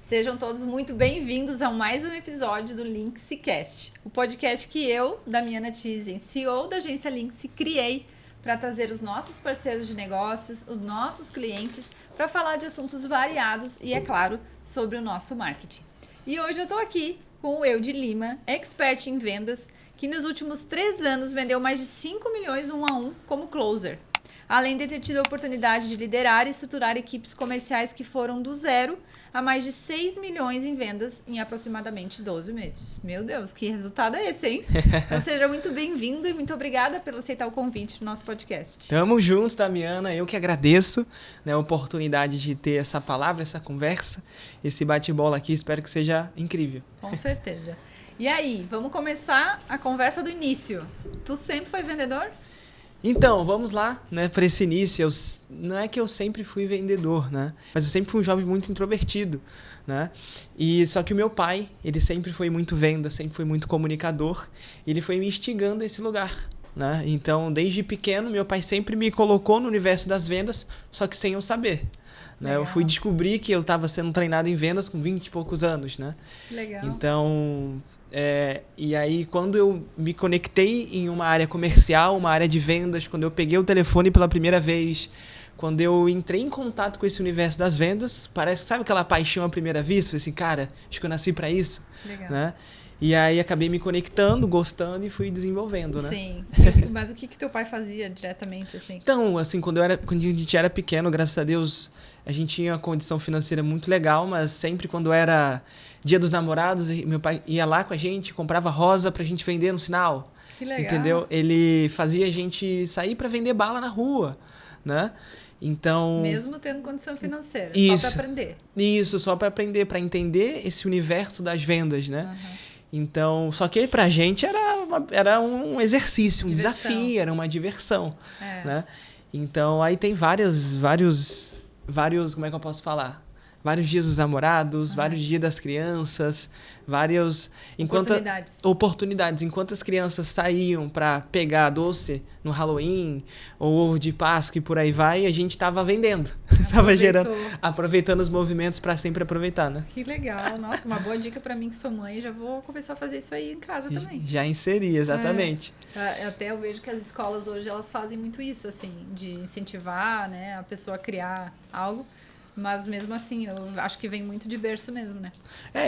Sejam todos muito bem-vindos a mais um episódio do Linkscast, o podcast que eu, Damiana Tizen, CEO da agência Linksy, criei para trazer os nossos parceiros de negócios, os nossos clientes, para falar de assuntos variados e, é claro, sobre o nosso marketing. E hoje eu estou aqui com o Eude Lima, expert em vendas, que nos últimos 3 anos vendeu mais de 5 milhões 1-a-1 como closer. Além de ter tido a oportunidade de liderar e estruturar equipes comerciais que foram do zero a mais de 6 milhões em vendas em aproximadamente 12 meses. Meu Deus, que resultado é esse, hein? Então, seja muito bem-vindo e muito obrigada por aceitar o convite do nosso podcast. Tamo junto, Damiana. Eu que agradeço, né, a oportunidade de ter essa palavra, essa conversa, esse bate-bola aqui. Espero que seja incrível. Com certeza. E aí, vamos começar a conversa do início. Tu sempre foi vendedor? Então, vamos lá, né, para esse início. Não é que eu sempre fui vendedor, né? Mas eu sempre fui um jovem muito introvertido, né? E só que o meu pai, ele sempre foi muito venda, sempre foi muito comunicador. E ele foi me instigando a esse lugar, né? Então, desde pequeno, meu pai sempre me colocou no universo das vendas, só que sem eu saber. Né? Eu fui descobrir que eu estava sendo treinado em vendas com 20 e poucos anos, né? Legal. Então... e aí, quando eu me conectei em uma área comercial, uma área de vendas, quando eu peguei o telefone pela primeira vez, quando eu entrei em contato com esse universo das vendas, parece, sabe aquela paixão à primeira vista? Falei assim, cara, acho que eu nasci para isso. Legal. Né? E aí, acabei me conectando, gostando e fui desenvolvendo, né? Sim. Mas o que teu pai fazia diretamente, assim? Então, assim, quando a gente era pequeno, graças a Deus, a gente tinha uma condição financeira muito legal, mas sempre quando era Dia dos Namorados, meu pai ia lá com a gente, comprava rosa pra gente vender no sinal. Que legal. Entendeu? Ele fazia a gente sair pra vender bala na rua, né? Então... Mesmo tendo condição financeira, isso, só pra aprender. Isso, só pra aprender, pra entender esse universo das vendas, né? Uhum. Então, só que pra gente era um exercício, um Diversão. desafio, era uma diversão, né? Então, aí tem vários, como é que eu posso falar? Vários dias dos namorados, vários dias das crianças, vários... Oportunidades. Enquanto as crianças saíam para pegar doce no Halloween, ou ovo de Páscoa e por aí vai, a gente estava vendendo. Estava aproveitando os movimentos para sempre aproveitar, né? Que legal. Nossa, uma boa dica para mim que sou mãe. Já vou começar a fazer isso aí em casa também. Já inseri, exatamente. Até eu vejo que as escolas hoje, elas fazem muito isso, assim, de incentivar, né, a pessoa a criar algo. Mas mesmo assim, eu acho que vem muito de berço mesmo, né?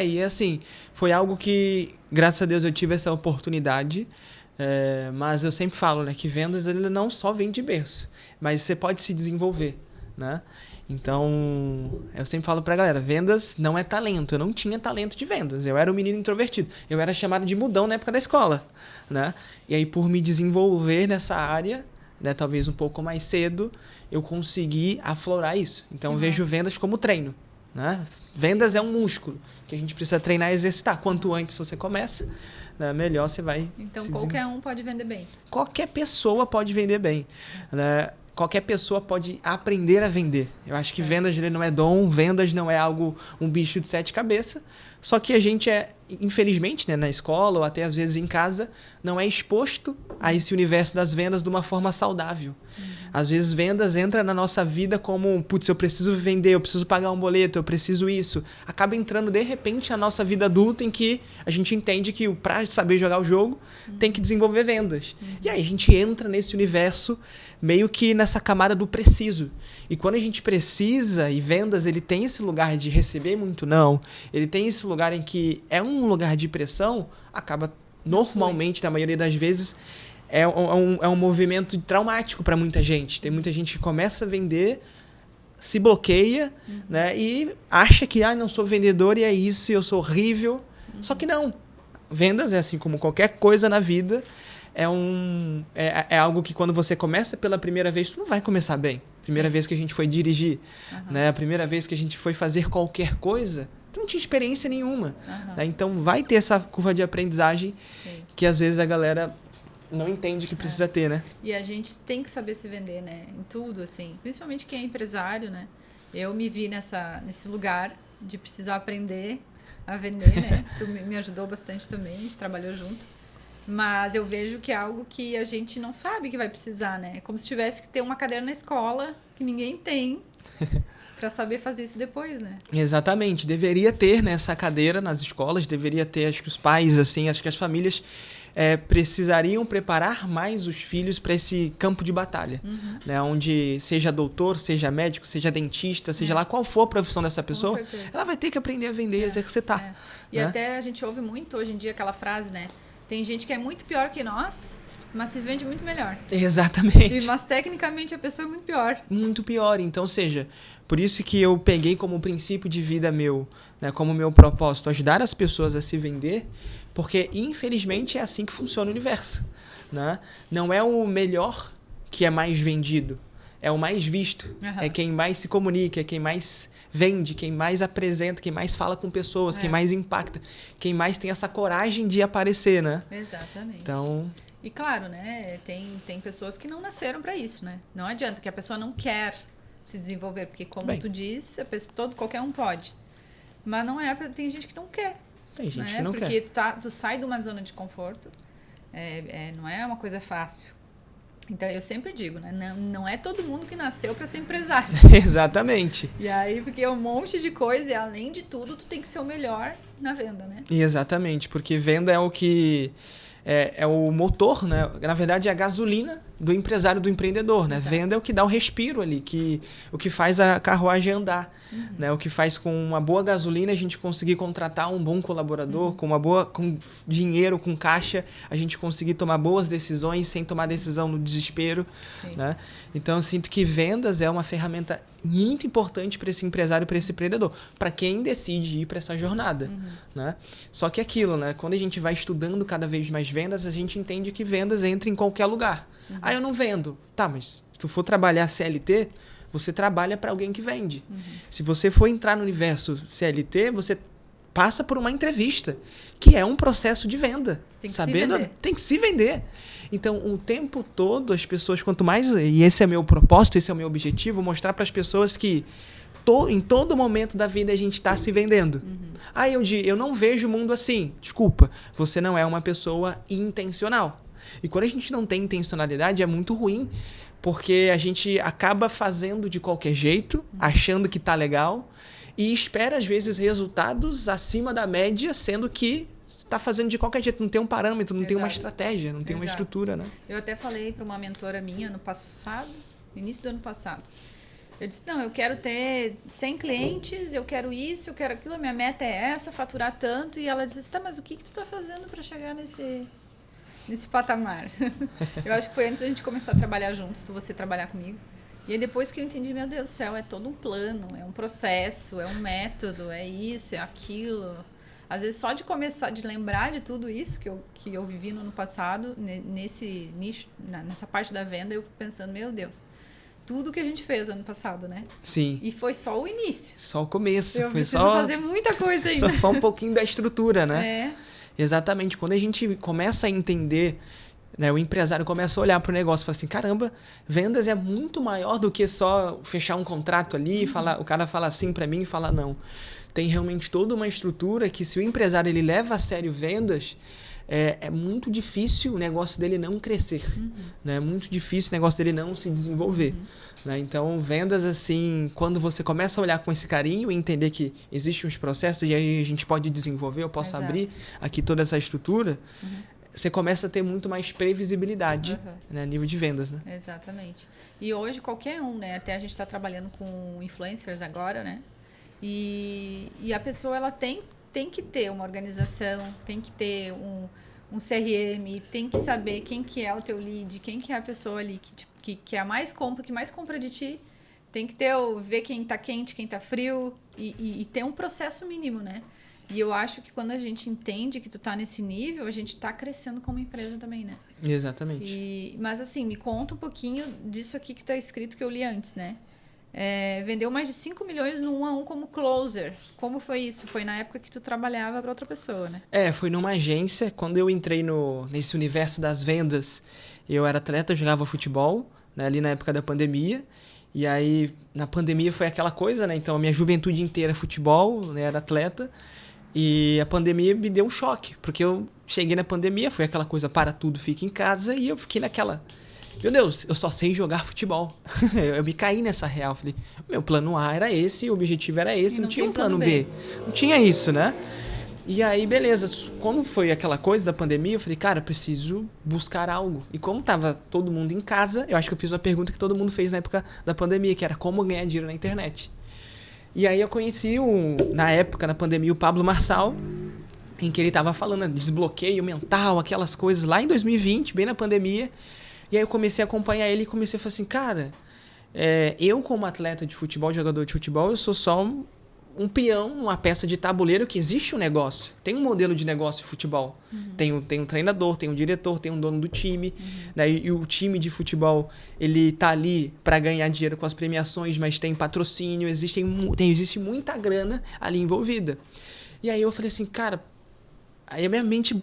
E assim, foi algo que, graças a Deus, eu tive essa oportunidade. Mas eu sempre falo, né, que vendas ele não só vem de berço, mas você pode se desenvolver, né? Então, eu sempre falo pra galera, vendas não é talento. Eu não tinha talento de vendas. Eu era um menino introvertido. Eu era chamado de mudão na época da escola, né? E aí, por me desenvolver nessa área, né, talvez um pouco mais cedo, eu consegui aflorar isso. Então, eu vejo vendas como treino, né? Vendas é um músculo que a gente precisa treinar e exercitar. Quanto antes você começa, né, melhor você vai... Então, qualquer um pode vender bem. Qualquer pessoa pode vender bem, né? Qualquer pessoa pode aprender a vender. Eu acho que vendas não é dom, vendas não é algo, um bicho de 7 cabeças. Só que a gente infelizmente, né, na escola ou até às vezes em casa, não é exposto a esse universo das vendas de uma forma saudável. Às vezes vendas entra na nossa vida como, putz, eu preciso vender, eu preciso pagar um boleto, eu preciso isso. Acaba entrando de repente na nossa vida adulta em que a gente entende que para saber jogar o jogo tem que desenvolver vendas. E aí a gente entra nesse universo meio que nessa camada do preciso. E quando a gente precisa, e vendas ele tem esse lugar de receber muito não, ele tem esse lugar em que é um lugar de pressão, acaba normalmente, na maioria das vezes, é um movimento traumático para muita gente. Tem muita gente que começa a vender, se bloqueia, né, e acha que não sou vendedor e é isso, eu sou horrível. Só que não. Vendas é assim como qualquer coisa na vida, é algo que quando você começa pela primeira vez, tu não vai começar bem. Primeira vez que a gente foi dirigir, né, a primeira vez que a gente foi fazer qualquer coisa, tu não tinha experiência nenhuma. Né? Então vai ter essa curva de aprendizagem que às vezes a galera não entende que precisa ter, né? E a gente tem que saber se vender, né? Em tudo, assim. Principalmente quem é empresário, né? Eu me vi nesse lugar de precisar aprender a vender, né? Tu me ajudou bastante também, a gente trabalhou junto. Mas eu vejo que é algo que a gente não sabe que vai precisar, né? É como se tivesse que ter uma cadeira na escola que ninguém tem. para saber fazer isso depois, né? Exatamente. Deveria ter, né, essa cadeira nas escolas, deveria ter, acho que os pais, assim, acho que as famílias precisariam preparar mais os filhos para esse campo de batalha, né, onde seja doutor, seja médico, seja dentista, seja lá qual for a profissão dessa pessoa, ela vai ter que aprender a vender e exercitar. E até a gente ouve muito hoje em dia aquela frase, né? Tem gente que é muito pior que nós, mas se vende muito melhor. Exatamente. Mas tecnicamente a pessoa é muito pior. Muito pior. Então, seja, por isso que eu peguei como princípio de vida meu, né, como meu propósito, ajudar as pessoas a se vender, porque infelizmente é assim que funciona o universo, né? Não é o melhor que é mais vendido, é o mais visto, é quem mais se comunica, é quem mais vende, quem mais apresenta, quem mais fala com pessoas, quem mais impacta, quem mais tem essa coragem de aparecer, né? Exatamente. Então... E claro, né, tem pessoas que não nasceram para isso, né? Não adianta, que a pessoa não quer se desenvolver, porque como tu diz, qualquer um pode. Mas não é, tem gente que não quer. Tem gente que não quer. Porque tu sai de uma zona de conforto, não é uma coisa fácil. Então eu sempre digo, né, não é todo mundo que nasceu para ser empresário. Exatamente. E aí, porque é um monte de coisa e além de tudo, tu tem que ser o melhor na venda, né? Exatamente, porque venda é o que... É o motor, né? Na verdade, é a gasolina do empresário, do empreendedor, né? Venda é o que dá o respiro ali, o que faz a carruagem andar, né? O que faz com uma boa gasolina a gente conseguir contratar um bom colaborador, com dinheiro, com caixa, a gente conseguir tomar boas decisões sem tomar decisão no desespero, né? Então, eu sinto que vendas é uma ferramenta muito importante para esse empresário, para esse empreendedor, para quem decide ir para essa jornada, né? Só que aquilo, né? Quando a gente vai estudando cada vez mais vendas, a gente entende que vendas entra em qualquer lugar. Eu não vendo. Tá, mas se tu for trabalhar CLT, você trabalha para alguém que vende. Se você for entrar no universo CLT, você passa por uma entrevista, que é um processo de venda. Tem que se vender. Tem que se vender. Então, o tempo todo, as pessoas, quanto mais... E esse é meu propósito, esse é o meu objetivo, mostrar para as pessoas que em todo momento da vida a gente está se vendendo. Eu não vejo o mundo assim. Desculpa, você não é uma pessoa intencional. E quando a gente não tem intencionalidade, é muito ruim, porque a gente acaba fazendo de qualquer jeito, achando que tá legal, e espera, às vezes, resultados acima da média, sendo que está fazendo de qualquer jeito, não tem um parâmetro, não tem uma estratégia, não tem uma estrutura, né? Eu até falei para uma mentora minha no início do ano passado. Eu disse, não, eu quero ter 100 clientes, eu quero isso, eu quero aquilo, a minha meta é essa, faturar tanto. E ela disse, tá, mas o que tu tá fazendo para chegar nesse patamar? Eu acho que foi antes da gente começar a trabalhar juntos, você trabalhar comigo. E aí depois que eu entendi, meu Deus do céu, é todo um plano, é um processo, é um método, é isso, é aquilo. Às vezes só de começar, de lembrar de tudo isso que eu vivi no ano passado, nesse nicho, nessa parte da venda, eu fico pensando, meu Deus, tudo que a gente fez ano passado, né? Sim. E foi só o início. Só o começo. Eu preciso fazer muita coisa ainda. Só foi um pouquinho da estrutura, né? Exatamente. Quando a gente começa a entender, né, o empresário começa a olhar para o negócio e fala assim, caramba, vendas é muito maior do que só fechar um contrato ali, o cara fala assim para mim e fala não. Tem realmente toda uma estrutura que se o empresário ele leva a sério vendas, é muito difícil o negócio dele não crescer, né? É muito difícil o negócio dele não se desenvolver, né? Então, vendas, assim, quando você começa a olhar com esse carinho e entender que existem uns processos e aí a gente pode desenvolver, eu posso abrir aqui toda essa estrutura, você começa a ter muito mais previsibilidade, né, a nível de vendas, né? Exatamente. E hoje qualquer um, né? Até a gente está trabalhando com influencers agora, né? E a pessoa, ela tem que ter uma organização, tem que ter um CRM, tem que saber quem que é o teu lead, quem que é a pessoa ali que é a mais compra, que mais compra de ti. Tem que ver quem tá quente, quem tá frio e ter um processo mínimo, né? E eu acho que quando a gente entende que tu tá nesse nível, a gente tá crescendo como empresa também, né? Exatamente. Mas assim, me conta um pouquinho disso aqui que tá escrito que eu li antes, né? Vendeu mais de 5 milhões no 1 a 1 como closer. Como foi isso? Foi na época que tu trabalhava para outra pessoa, né? Foi numa agência. Quando eu entrei nesse universo das vendas, eu era atleta, jogava futebol, né, ali na época da pandemia. E aí, na pandemia foi aquela coisa, né? Então, a minha juventude inteira futebol, né, era atleta. E a pandemia me deu um choque, porque eu cheguei na pandemia, foi aquela coisa, para tudo, fica em casa, e eu fiquei naquela... meu Deus, eu só sei jogar futebol. Eu me caí nessa real. Falei, meu plano A era esse, o objetivo era esse, não tinha um plano B. Não tinha isso, né? E aí, beleza. Como foi aquela coisa da pandemia, eu falei, cara, preciso buscar algo. E como tava todo mundo em casa, eu acho que eu fiz uma pergunta que todo mundo fez na época da pandemia, que era como ganhar dinheiro na internet. E aí eu conheci, na época, na pandemia, o Pablo Marçal, em que ele tava falando de desbloqueio mental, aquelas coisas, lá em 2020, bem na pandemia. E aí eu comecei a acompanhar ele e comecei a falar assim, cara, eu como atleta de futebol, jogador de futebol, eu sou só um peão, uma peça de tabuleiro que existe um negócio. Tem um modelo de negócio de futebol. Uhum. Tem um treinador, tem um diretor, tem um dono do time. Uhum. Né? E o time de futebol, ele tá ali para ganhar dinheiro com as premiações, mas tem patrocínio, existe muita grana ali envolvida. E aí eu falei assim, cara... Aí a minha mente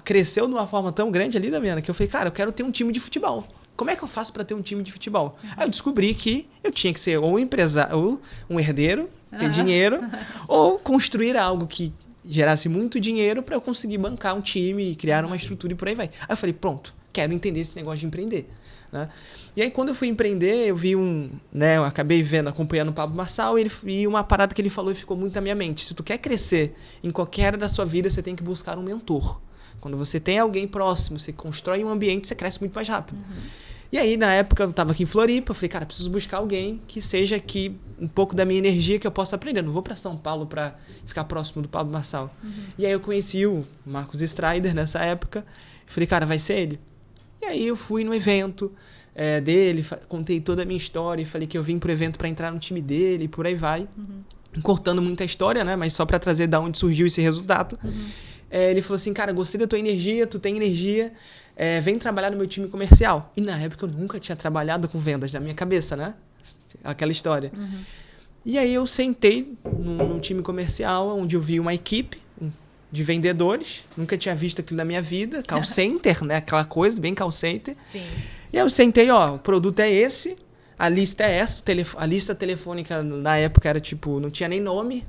cresceu de uma forma tão grande ali, Damiana, que eu falei, cara, eu quero ter um time de futebol. Como é que eu faço para ter um time de futebol? Uhum. Aí eu descobri que eu tinha que ser ou um empresário, ou um herdeiro, ter dinheiro, ou construir algo que gerasse muito dinheiro para eu conseguir bancar um time e criar uma estrutura e por aí vai. Aí eu falei, pronto, quero entender esse negócio de empreender. Né? E aí quando eu fui empreender, eu vi eu acabei acompanhando o Pablo Marçal e uma parada que ele falou e ficou muito na minha mente. Se tu quer crescer em qualquer área da sua vida, você tem que buscar um mentor. Quando você tem alguém próximo, você constrói um ambiente, você cresce muito mais rápido. Uhum. E aí, na época, eu estava aqui em Floripa, eu falei, cara, preciso buscar alguém que seja aqui um pouco da minha energia que eu possa aprender. Não vou para São Paulo para ficar próximo do Pablo Marçal. Uhum. E aí eu conheci o Marcos Strider nessa época. Falei, cara, vai ser ele? E aí eu fui no evento dele, contei toda a minha história, falei que eu vim pro evento para entrar no time dele e por aí vai. Uhum. Cortando muita história, né? Mas só para trazer de onde surgiu esse resultado. Uhum. Ele falou assim, cara, gostei da tua energia, tu tem energia, vem trabalhar no meu time comercial. E na época eu nunca tinha trabalhado com vendas na minha cabeça, né? Aquela história. Uhum. E aí eu sentei num time comercial, onde eu vi uma equipe de vendedores, nunca tinha visto aquilo na minha vida, call center, né? Aquela coisa, bem call center. Sim. E aí eu sentei, o produto é esse, a lista é essa, a lista telefônica na época era tipo, não tinha nem nome,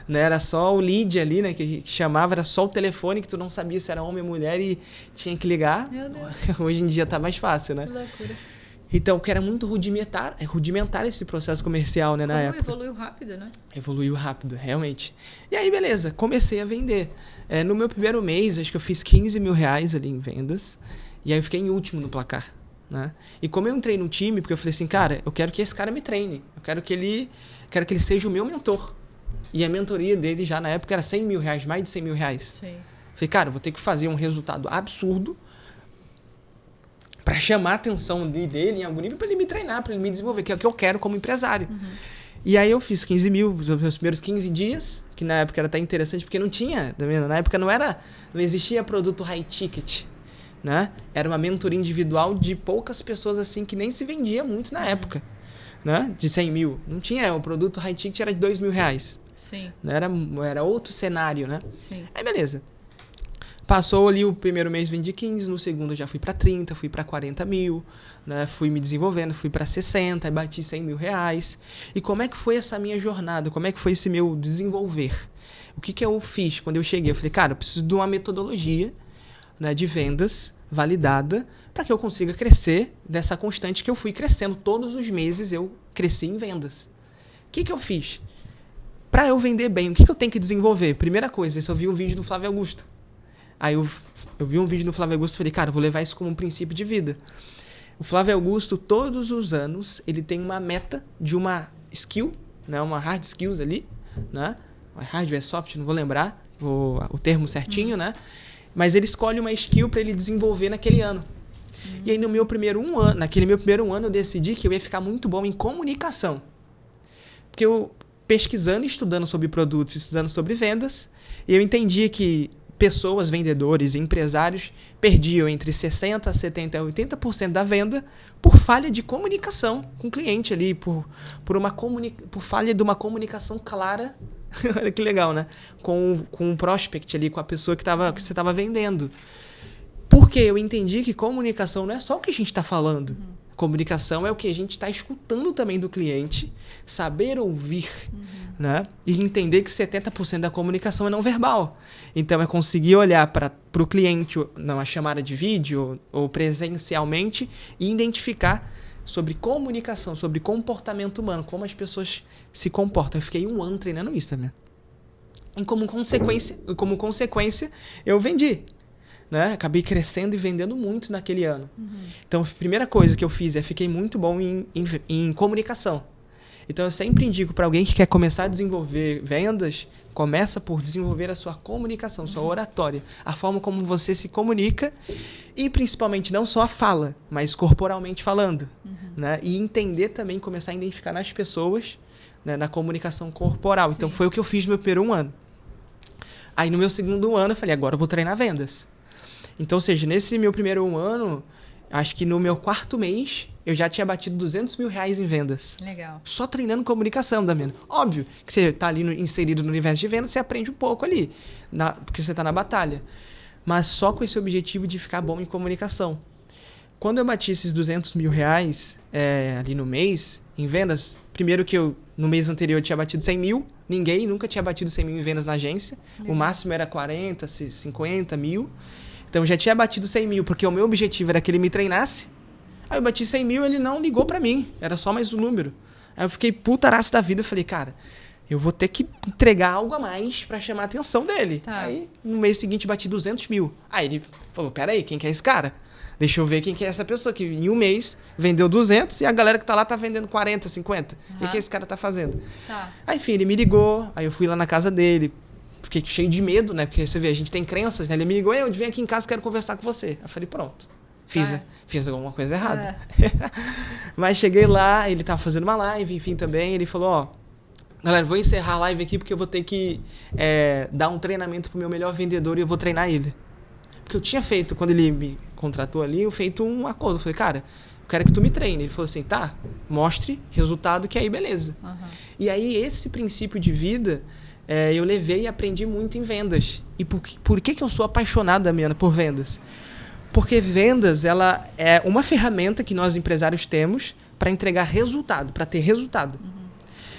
né? Era só o lead ali, né? Que chamava, era só o telefone que tu não sabia se era homem ou mulher e tinha que ligar. Meu Deus. Hoje em dia tá mais fácil, né? Que loucura. Então, que era muito rudimentar esse processo comercial, né, na época. Evoluiu rápido, né? Evoluiu rápido, realmente. E aí, beleza, comecei a vender. No meu primeiro mês, acho que eu fiz 15 mil reais ali em vendas. E aí eu fiquei em último no placar, né? E como eu entrei no time, porque eu falei assim, cara, eu quero que esse cara me treine. Eu quero que ele seja o meu mentor. E a mentoria dele já na época era 100 mil reais, mais de 100 mil reais. Sim. Falei, cara, eu vou ter que fazer um resultado absurdo para chamar a atenção dele em algum nível, para ele me treinar, para ele me desenvolver, que é o que eu quero como empresário. Uhum. E aí eu fiz 15 mil nos meus primeiros 15 dias, que na época era até interessante, porque não tinha, na época não existia produto high ticket, né? Era uma mentoria individual de poucas pessoas assim, que nem se vendia muito na época, né? De 100 mil. Não tinha, o produto high ticket era de 2 mil reais. Sim. Era outro cenário, né? Sim. Aí beleza. Passou ali o primeiro mês vendi 15, no segundo eu já fui para 30, fui para 40 mil, né? Fui me desenvolvendo, fui para 60, aí bati 100 mil reais. E como é que foi essa minha jornada? Como é que foi esse meu desenvolver? O que eu fiz quando eu cheguei? Eu falei, cara, eu preciso de uma metodologia, né, de vendas validada para que eu consiga crescer dessa constante que eu fui crescendo. Todos os meses eu cresci em vendas. O que eu fiz? Para eu vender bem, o que eu tenho que desenvolver? Primeira coisa, eu vi um vídeo do Flávio Augusto. Aí eu vi um vídeo do Flávio Augusto e falei, cara, eu vou levar isso como um princípio de vida. O Flávio Augusto, todos os anos, ele tem uma meta de uma skill, né, uma hard skills ali, né? Hardware soft, não vou lembrar o termo certinho, né? Mas ele escolhe uma skill para ele desenvolver naquele ano. E aí naquele meu primeiro ano, eu decidi que eu ia ficar muito bom em comunicação. Porque eu, pesquisando e estudando sobre produtos, estudando sobre vendas, eu entendia que pessoas, vendedores, empresários perdiam entre 60%, 70% e 80% da venda por falha de comunicação com o cliente ali, por falha de uma comunicação clara. Olha que legal, né? Com um prospect ali, com a pessoa que você estava vendendo. Porque eu entendi que comunicação não é só o que a gente está falando. Comunicação é o que a gente está escutando também do cliente, saber ouvir, né? E entender que 70% da comunicação é não verbal. Então, é conseguir olhar para o cliente numa chamada de vídeo ou presencialmente e identificar sobre comunicação, sobre comportamento humano, como as pessoas se comportam. Eu fiquei 1 ano treinando isso também. E como consequência, eu vendi. Né? Acabei crescendo e vendendo muito naquele ano. Então, a primeira coisa que eu fiz fiquei muito bom em comunicação. Então, eu sempre indico para alguém que quer começar a desenvolver vendas, começa por desenvolver a sua comunicação, sua oratória, a forma como você se comunica e, principalmente, não só a fala, mas corporalmente falando. Né? E entender também, começar a identificar nas pessoas, né, na comunicação corporal. Sim. Então, foi o que eu fiz no meu primeiro 1 ano. Aí, no meu segundo ano, eu falei, agora eu vou treinar vendas. Então, ou seja, nesse meu primeiro 1 ano, acho que no meu 4º mês, eu já tinha batido R$200 mil em vendas. Legal. Só treinando comunicação, Damiana. Óbvio que você está ali inserido no universo de vendas, você aprende um pouco ali, porque você está na batalha. Mas só com esse objetivo de ficar bom em comunicação. Quando eu bati esses R$200 mil ali no mês, em vendas, primeiro que no mês anterior eu tinha batido 100 mil, ninguém nunca tinha batido 100 mil em vendas na agência. Legal. O máximo era 40, 50 mil. Então, eu já tinha batido 100 mil, porque o meu objetivo era que ele me treinasse. Aí eu bati 100 mil, ele não ligou pra mim. Era só mais um número. Aí eu fiquei putaraço da vida. Falei, cara, eu vou ter que entregar algo a mais pra chamar a atenção dele. Tá. Aí, no mês seguinte, bati 200 mil. Aí ele falou, peraí, quem que é esse cara? Deixa eu ver quem que é essa pessoa que em 1 mês vendeu 200 e a galera que tá lá tá vendendo 40, 50. O que esse cara tá fazendo? Tá. Aí, enfim, ele me ligou. Aí eu fui lá na casa dele. Fiquei cheio de medo, né? Porque você vê, a gente tem crenças, né? Ele me ligou, eu vem aqui em casa, quero conversar com você. Eu falei, pronto. Fiz alguma coisa errada. Mas cheguei lá, ele tava fazendo uma live, enfim, também. Ele falou, ó, galera, vou encerrar a live aqui porque eu vou ter que dar um treinamento pro meu melhor vendedor e eu vou treinar ele. Porque eu tinha feito, quando ele me contratou ali, eu feito um acordo. Eu falei, cara, eu quero que tu me treine. Ele falou assim, tá, mostre resultado que aí beleza. E aí esse princípio de vida... eu levei e aprendi muito em vendas. E por que eu sou apaixonado, Damiana, por vendas? Porque vendas, ela é uma ferramenta que nós empresários temos para entregar resultado, para ter resultado.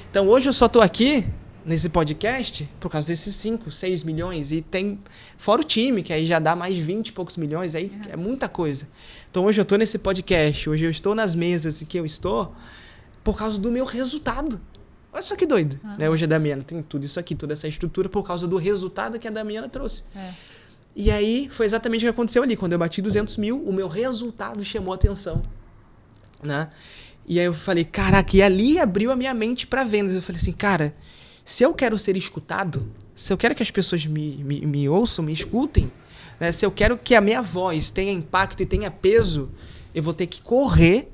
Então, hoje eu só estou aqui, nesse podcast, por causa desses 5, 6 milhões. E tem, fora o time, que aí já dá mais 20 e poucos milhões, aí é muita coisa. Então, hoje eu estou nesse podcast, hoje eu estou nas mesas em que eu estou, por causa do meu resultado. Olha só que doido, né? Hoje a Damiana tem tudo isso aqui, toda essa estrutura por causa do resultado que a Damiana trouxe. E aí, foi exatamente o que aconteceu ali. Quando eu bati 200 mil, o meu resultado chamou a atenção, né? E aí eu falei, caraca, e ali abriu a minha mente para vendas. Eu falei assim, cara, se eu quero ser escutado, se eu quero que as pessoas me ouçam, me escutem, né? Se eu quero que a minha voz tenha impacto e tenha peso, eu vou ter que correr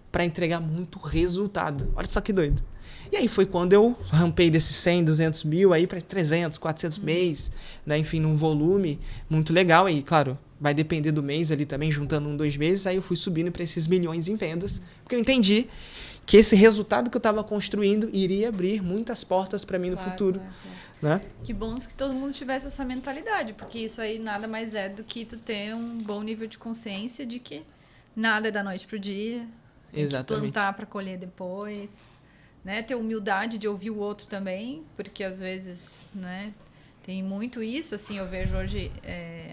para entregar muito resultado. Olha só que doido. E aí foi quando eu rampei desses 100, 200 mil aí para 300, 400 mês, né? Enfim, num volume muito legal. E, claro, vai depender do mês ali também, juntando 1, 2 meses. Aí eu fui subindo para esses milhões em vendas, porque eu entendi que esse resultado que eu estava construindo iria abrir muitas portas para mim no futuro. Claro. Né? Que bom que todo mundo tivesse essa mentalidade, porque isso aí nada mais é do que tu ter um bom nível de consciência de que nada é da noite pro dia. Exatamente. Plantar para colher depois. Né, ter humildade de ouvir o outro também, porque às vezes, né, tem muito isso, assim, eu vejo hoje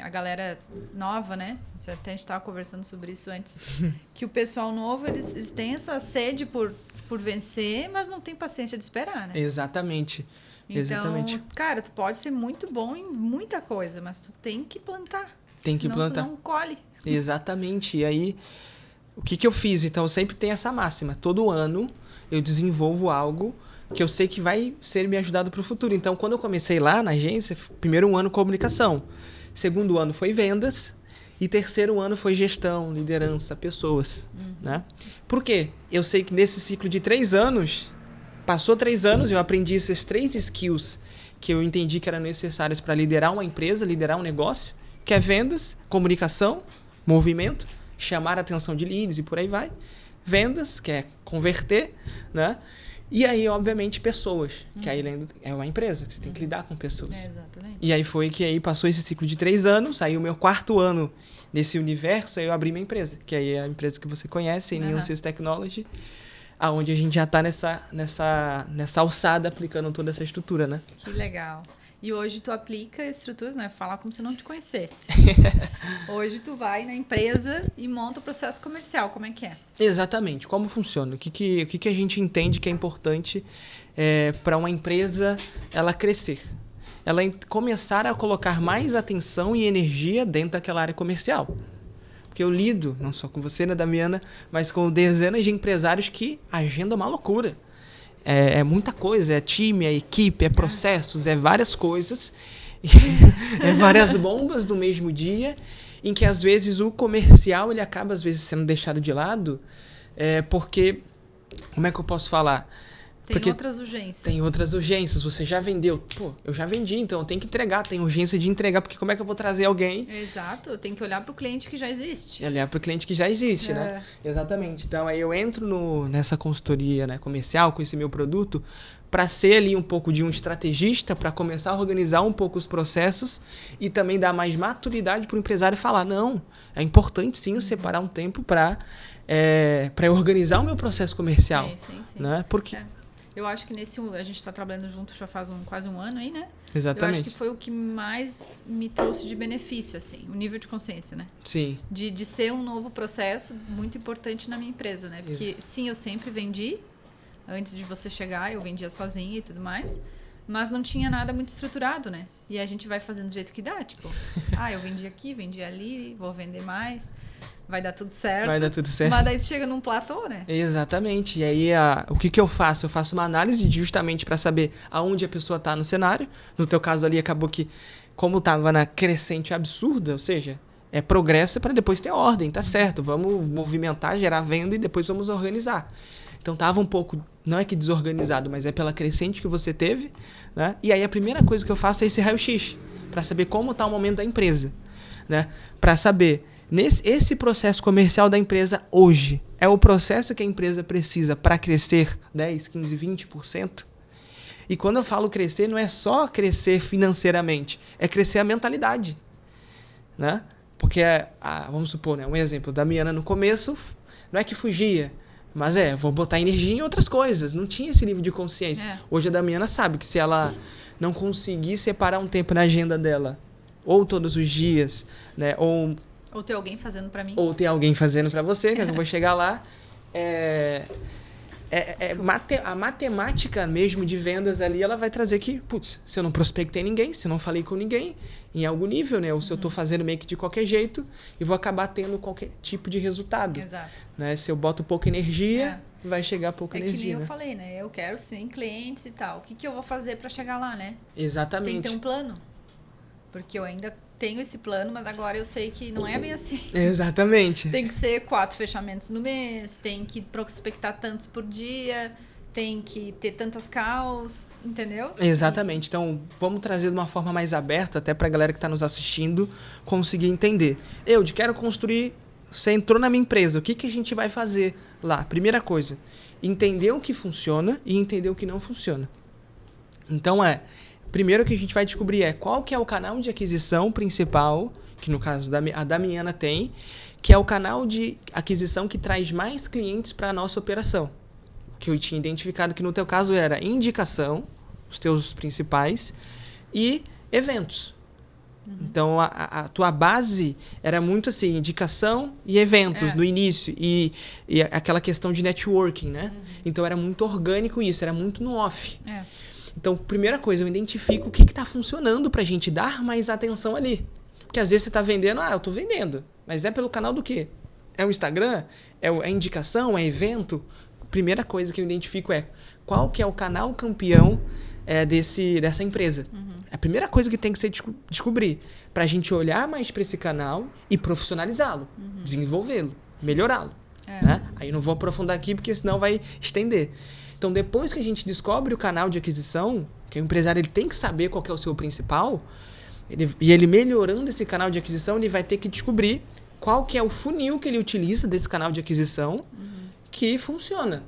a galera nova, né, até a gente estava conversando sobre isso antes, que o pessoal novo, eles têm essa sede por vencer, mas não tem paciência de esperar, né? Exatamente. Exatamente. Então, cara, tu pode ser muito bom em muita coisa, mas tu tem que plantar. Tem que plantar. Tu não colhe. Exatamente. E aí, o que eu fiz? Então, eu sempre tenho essa máxima. Todo ano eu desenvolvo algo que eu sei que vai ser me ajudado para o futuro. Então, quando eu comecei lá na agência, primeiro 1 ano comunicação, segundo ano foi vendas e terceiro ano foi gestão, liderança, pessoas. Né? Por quê? Eu sei que nesse ciclo de 3 anos, passou 3 anos, eu aprendi esses 3 skills que eu entendi que eram necessários para liderar uma empresa, liderar um negócio, que é vendas, comunicação, movimento, chamar a atenção de leads e por aí vai. Vendas, que é converter, né? E aí, obviamente, pessoas, que aí é uma empresa, que você tem que lidar com pessoas. Exatamente. E aí foi que aí passou esse ciclo de 3 anos, aí o meu 4º ano nesse universo, aí eu abri minha empresa, que aí é a empresa que você conhece, a N1 Sales Technology. aonde a gente já está nessa alçada aplicando toda essa estrutura, né? Que legal. E hoje tu aplica estruturas, né? Falar como se não te conhecesse. Hoje tu vai na empresa e monta o processo comercial. Como é que é? Exatamente. Como funciona? O que a gente entende que é importante para uma empresa ela crescer? Ela começar a colocar mais atenção e energia dentro daquela área comercial. Porque eu lido, não só com você, né, Damiana, mas com dezenas de empresários que agendam uma loucura. É muita coisa, é time, é equipe, é processos, é várias coisas, é várias bombas no mesmo dia, em que às vezes o comercial ele acaba às vezes sendo deixado de lado, porque, como é que eu posso falar? Tem outras urgências. Tem outras urgências. Você já vendeu. Pô, eu já vendi, então eu tenho que entregar. Tem urgência de entregar, porque como é que eu vou trazer alguém? Exato, eu tenho que olhar para o cliente que já existe. Olhar para o cliente que já existe, né? Exatamente. Então, aí eu entro nessa consultoria, né, comercial com esse meu produto para ser ali um pouco de um estrategista, para começar a organizar um pouco os processos e também dar mais maturidade para o empresário falar, não, é importante sim eu separar um tempo para organizar o meu processo comercial. Sim. Né? Porque... Eu acho que a gente está trabalhando junto já faz quase um ano aí, né? Exatamente. Eu acho que foi o que mais me trouxe de benefício, assim, o nível de consciência, né? Sim. De ser um novo processo muito importante na minha empresa, né? Porque, sim, eu sempre vendi. Antes de você chegar, eu vendia sozinha e tudo mais. Mas não tinha nada muito estruturado, né? E a gente vai fazendo do jeito que dá, tipo... eu vendi aqui, vendi ali, vou vender mais... Vai dar tudo certo. Vai dar tudo certo. Mas daí tu chega num platô, né? Exatamente. E aí, o que eu faço? Eu faço uma análise justamente para saber aonde a pessoa está no cenário. No teu caso ali, acabou que, como estava na crescente absurda, ou seja, é progresso para depois ter ordem, tá certo. Vamos movimentar, gerar venda e depois vamos organizar. Então, estava um pouco, não é que desorganizado, mas é pela crescente que você teve, né? E aí, a primeira coisa que eu faço é esse raio-x, para saber como está o momento da empresa, né? Para saber... Esse processo comercial da empresa hoje é o processo que a empresa precisa para crescer 10, 15, 20%. E quando eu falo crescer, não é só crescer financeiramente, é crescer a mentalidade. Né? Porque, vamos supor, né, um exemplo, da Damiana no começo, não é que fugia, mas vou botar energia em outras coisas, não tinha esse nível de consciência. Hoje a Damiana sabe que se ela não conseguir separar um tempo na agenda dela, ou todos os dias, né, ou ter alguém fazendo pra mim. Ou ter alguém fazendo pra você, que eu vou chegar lá. A matemática mesmo de vendas ali, ela vai trazer que, putz, se eu não prospectei ninguém, se eu não falei com ninguém, em algum nível, né? Ou se eu tô fazendo meio que de qualquer jeito, eu vou acabar tendo qualquer tipo de resultado. Exato. Né? Se eu boto pouca energia, vai chegar pouca energia. Que nem né? eu falei, né? Eu quero 100 clientes e tal. O que eu vou fazer pra chegar lá, né? Exatamente. Tem que ter um plano. Porque eu ainda tenho esse plano, mas agora eu sei que não é bem assim. Exatamente. Tem que ser 4 fechamentos no mês, tem que prospectar tantos por dia, tem que ter tantas calls, entendeu? Exatamente. Então, vamos trazer de uma forma mais aberta, até pra galera que tá nos assistindo conseguir entender. Quero construir... Você entrou na minha empresa, o que a gente vai fazer lá? Primeira coisa, entender o que funciona e entender o que não funciona. Então, primeiro que a gente vai descobrir qual que é o canal de aquisição principal, que no caso a Damiana tem, que é o canal de aquisição que traz mais clientes para a nossa operação. Que eu tinha identificado que no teu caso era indicação, os teus principais, e eventos. Então, a tua base era muito assim, indicação e eventos no início, e aquela questão de networking, né? Então, era muito orgânico isso, era muito no off. Então, primeira coisa, eu identifico o que está funcionando para a gente dar mais atenção ali. Porque às vezes você está vendendo, eu estou vendendo, mas é pelo canal do quê? É o Instagram? É indicação? É evento? Primeira coisa que eu identifico qual que é o canal campeão dessa empresa. É a primeira coisa que tem que ser descobrir, para a gente olhar mais para esse canal e profissionalizá-lo, desenvolvê-lo, melhorá-lo. Né? Aí não vou aprofundar aqui, porque senão vai estender. Então, depois que a gente descobre o canal de aquisição, que o empresário ele tem que saber qual que é o seu principal, ele melhorando esse canal de aquisição, ele vai ter que descobrir qual que é o funil que ele utiliza desse canal de aquisição que funciona.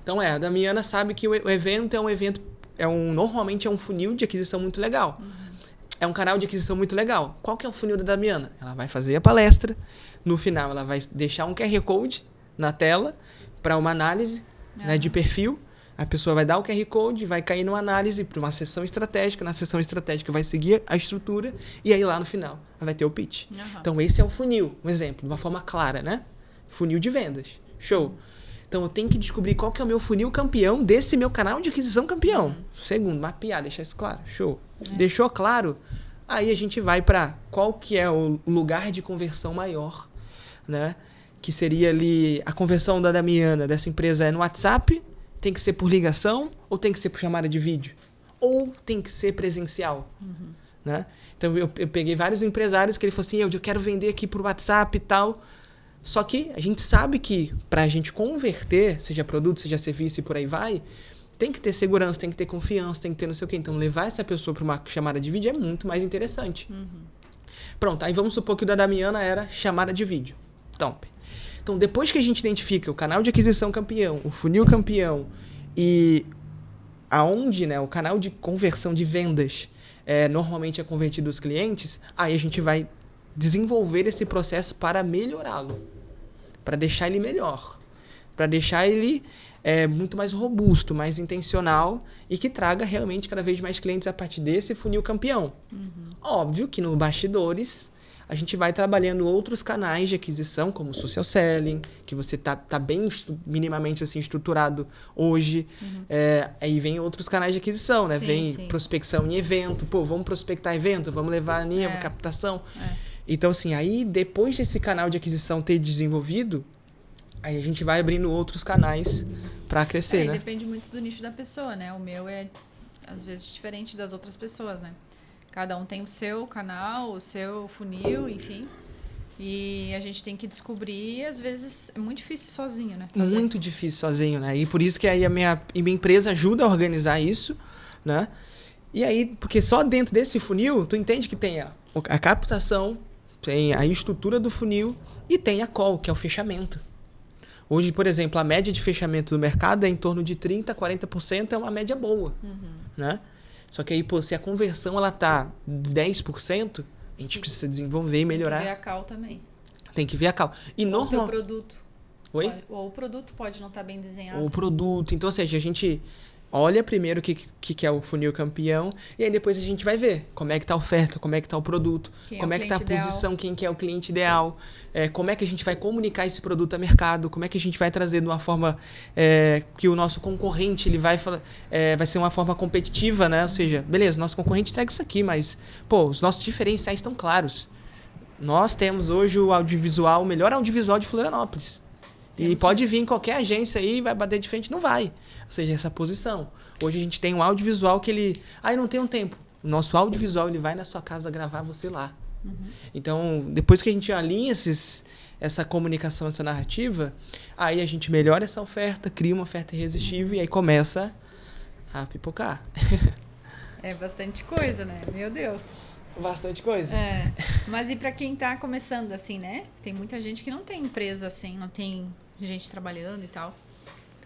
Então, a Damiana sabe que o evento normalmente é um funil de aquisição muito legal. É um canal de aquisição muito legal. Qual que é o funil da Damiana? Ela vai fazer a palestra, no final ela vai deixar um QR Code na tela para uma análise. né, de perfil. A pessoa vai dar o QR Code, vai cair numa análise para uma sessão estratégica. Na sessão estratégica vai seguir a estrutura e aí lá no final vai ter o pitch. Então esse é o funil, um exemplo, de uma forma clara, né? Funil de vendas. Show. Então eu tenho que descobrir qual que é o meu funil campeão desse meu canal de aquisição campeão. Segundo, mapear, deixar isso claro. Show. Deixou claro? Aí a gente vai para qual que é o lugar de conversão maior, né? Que seria ali a conversão da Damiana, dessa empresa, é no WhatsApp. Tem que ser por ligação ou tem que ser por chamada de vídeo? Ou tem que ser presencial? Né? Então, eu peguei vários empresários que ele falou assim, eu quero vender aqui por WhatsApp e tal. Só que a gente sabe que para a gente converter, seja produto, seja serviço e por aí vai, tem que ter segurança, tem que ter confiança, tem que ter não sei o quê. Então, levar essa pessoa para uma chamada de vídeo é muito mais interessante. Pronto, aí vamos supor que o da Damiana era chamada de vídeo. Então, depois que a gente identifica o canal de aquisição campeão, o funil campeão e aonde, né, o canal de conversão de vendas normalmente é convertido os clientes, aí a gente vai desenvolver esse processo para melhorá-lo, para deixar ele melhor, para deixar ele muito mais robusto, mais intencional e que traga realmente cada vez mais clientes a partir desse funil campeão. Óbvio que no bastidores a gente vai trabalhando outros canais de aquisição, como social selling, que você tá bem minimamente assim, estruturado hoje. Aí vem outros canais de aquisição, né? Vem prospecção em evento. Pô, vamos prospectar evento, vamos levar a linha, captação. Então, assim, aí depois desse canal de aquisição ter desenvolvido, aí a gente vai abrindo outros canais para crescer, né? Depende muito do nicho da pessoa, né? O meu é, às vezes, diferente das outras pessoas, né? Cada um tem o seu canal, o seu funil, enfim. E a gente tem que descobrir, e às vezes é muito difícil sozinho, né? Fazer. Muito difícil sozinho, né? E por isso que aí a minha empresa ajuda a organizar isso, né? E aí, porque só dentro desse funil, tu entende que tem a captação, tem a estrutura do funil e tem a call, que é o fechamento. Hoje, por exemplo, a média de fechamento do mercado é em torno de 30% a 40%, é uma média boa, né? Só que aí, pô, se a conversão ela tá 10%, a gente precisa desenvolver e melhorar. Tem que ver a call também. Tem que ver a call. E o teu produto. Oi? Ou o produto pode não estar bem desenhado. Ou o produto. Então, ou seja, a gente olha primeiro o que é o funil campeão e aí depois a gente vai ver como é que tá a oferta, como é que tá o produto, como é que tá a posição, quem que é o cliente ideal, como é que a gente vai comunicar esse produto ao mercado, como é que a gente vai trazer de uma forma que o nosso concorrente ele vai ser uma forma competitiva, né? Ou seja, beleza, nosso concorrente entrega isso aqui, mas pô, os nossos diferenciais estão claros. Nós temos hoje o audiovisual, o melhor audiovisual de Florianópolis. E pode vir em qualquer agência aí, vai bater de frente, não vai. Ou seja, essa posição. Hoje a gente tem um audiovisual que ele... não tem um tempo. O nosso audiovisual, ele vai na sua casa gravar você lá. Então, depois que a gente alinha essa comunicação, essa narrativa, aí a gente melhora essa oferta, cria uma oferta irresistível e aí começa a pipocar. É bastante coisa, né? Meu Deus. Bastante coisa. Mas e para quem tá começando assim, né? Tem muita gente que não tem empresa assim, não tem gente trabalhando e tal.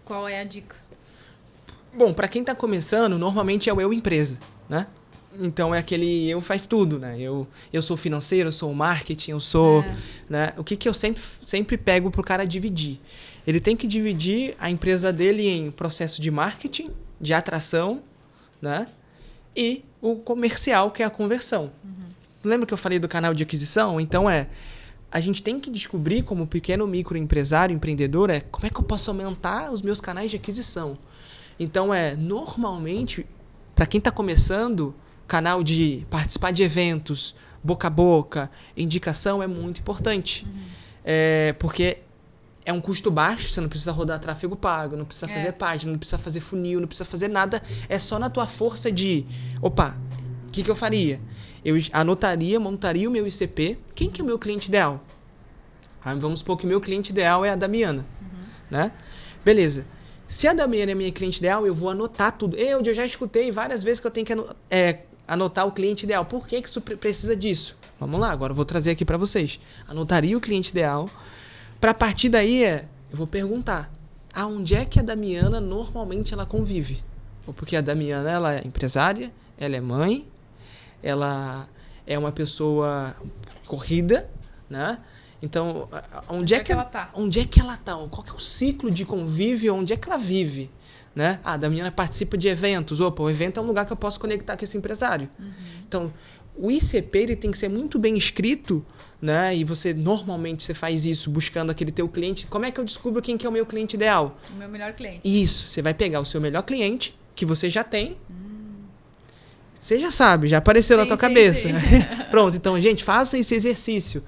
Qual é a dica? Bom, para quem tá começando, normalmente é o eu empresa, né? Então é aquele eu faz tudo, né? Eu sou financeiro, eu sou marketing, eu sou... Né? O que eu sempre pego pro cara dividir? Ele tem que dividir a empresa dele em processo de marketing, de atração, né? E o comercial, que é a conversão. Lembra que eu falei do canal de aquisição? Então a gente tem que descobrir como pequeno microempresário, empreendedor, como é que eu posso aumentar os meus canais de aquisição. Então normalmente, para quem está começando, canal de participar de eventos, boca a boca, indicação é muito importante. Porque é um custo baixo, você não precisa rodar tráfego pago, não precisa fazer página, não precisa fazer funil, não precisa fazer nada. É só na tua força de... Opa, o que eu faria? Eu anotaria, montaria o meu ICP. Quem que é o meu cliente ideal? Vamos supor que o meu cliente ideal é a Damiana. Né? Beleza. Se a Damiana é minha cliente ideal, eu vou anotar tudo. Eu já escutei várias vezes que eu tenho que anotar o cliente ideal. Por que isso precisa disso? Vamos lá, agora eu vou trazer aqui para vocês. Anotaria o cliente ideal. Para partir daí, eu vou perguntar, aonde é que a Damiana normalmente ela convive? Porque a Damiana ela é empresária, ela é mãe, ela é uma pessoa corrida, né? Então, onde é que ela tá? Onde é que ela tá? Qual que é o ciclo de convívio? Onde é que ela vive? Né? A Damiana participa de eventos. Opa, o evento é um lugar que eu posso conectar com esse empresário. Então, o ICP ele tem que ser muito bem escrito, né? E normalmente você faz isso buscando aquele teu cliente. Como é que eu descubro quem que é o meu cliente ideal? O meu melhor cliente. Isso, você vai pegar o seu melhor cliente, que você já tem. Você já sabe, já apareceu na tua cabeça. Sim. Pronto, então, gente, faça esse exercício.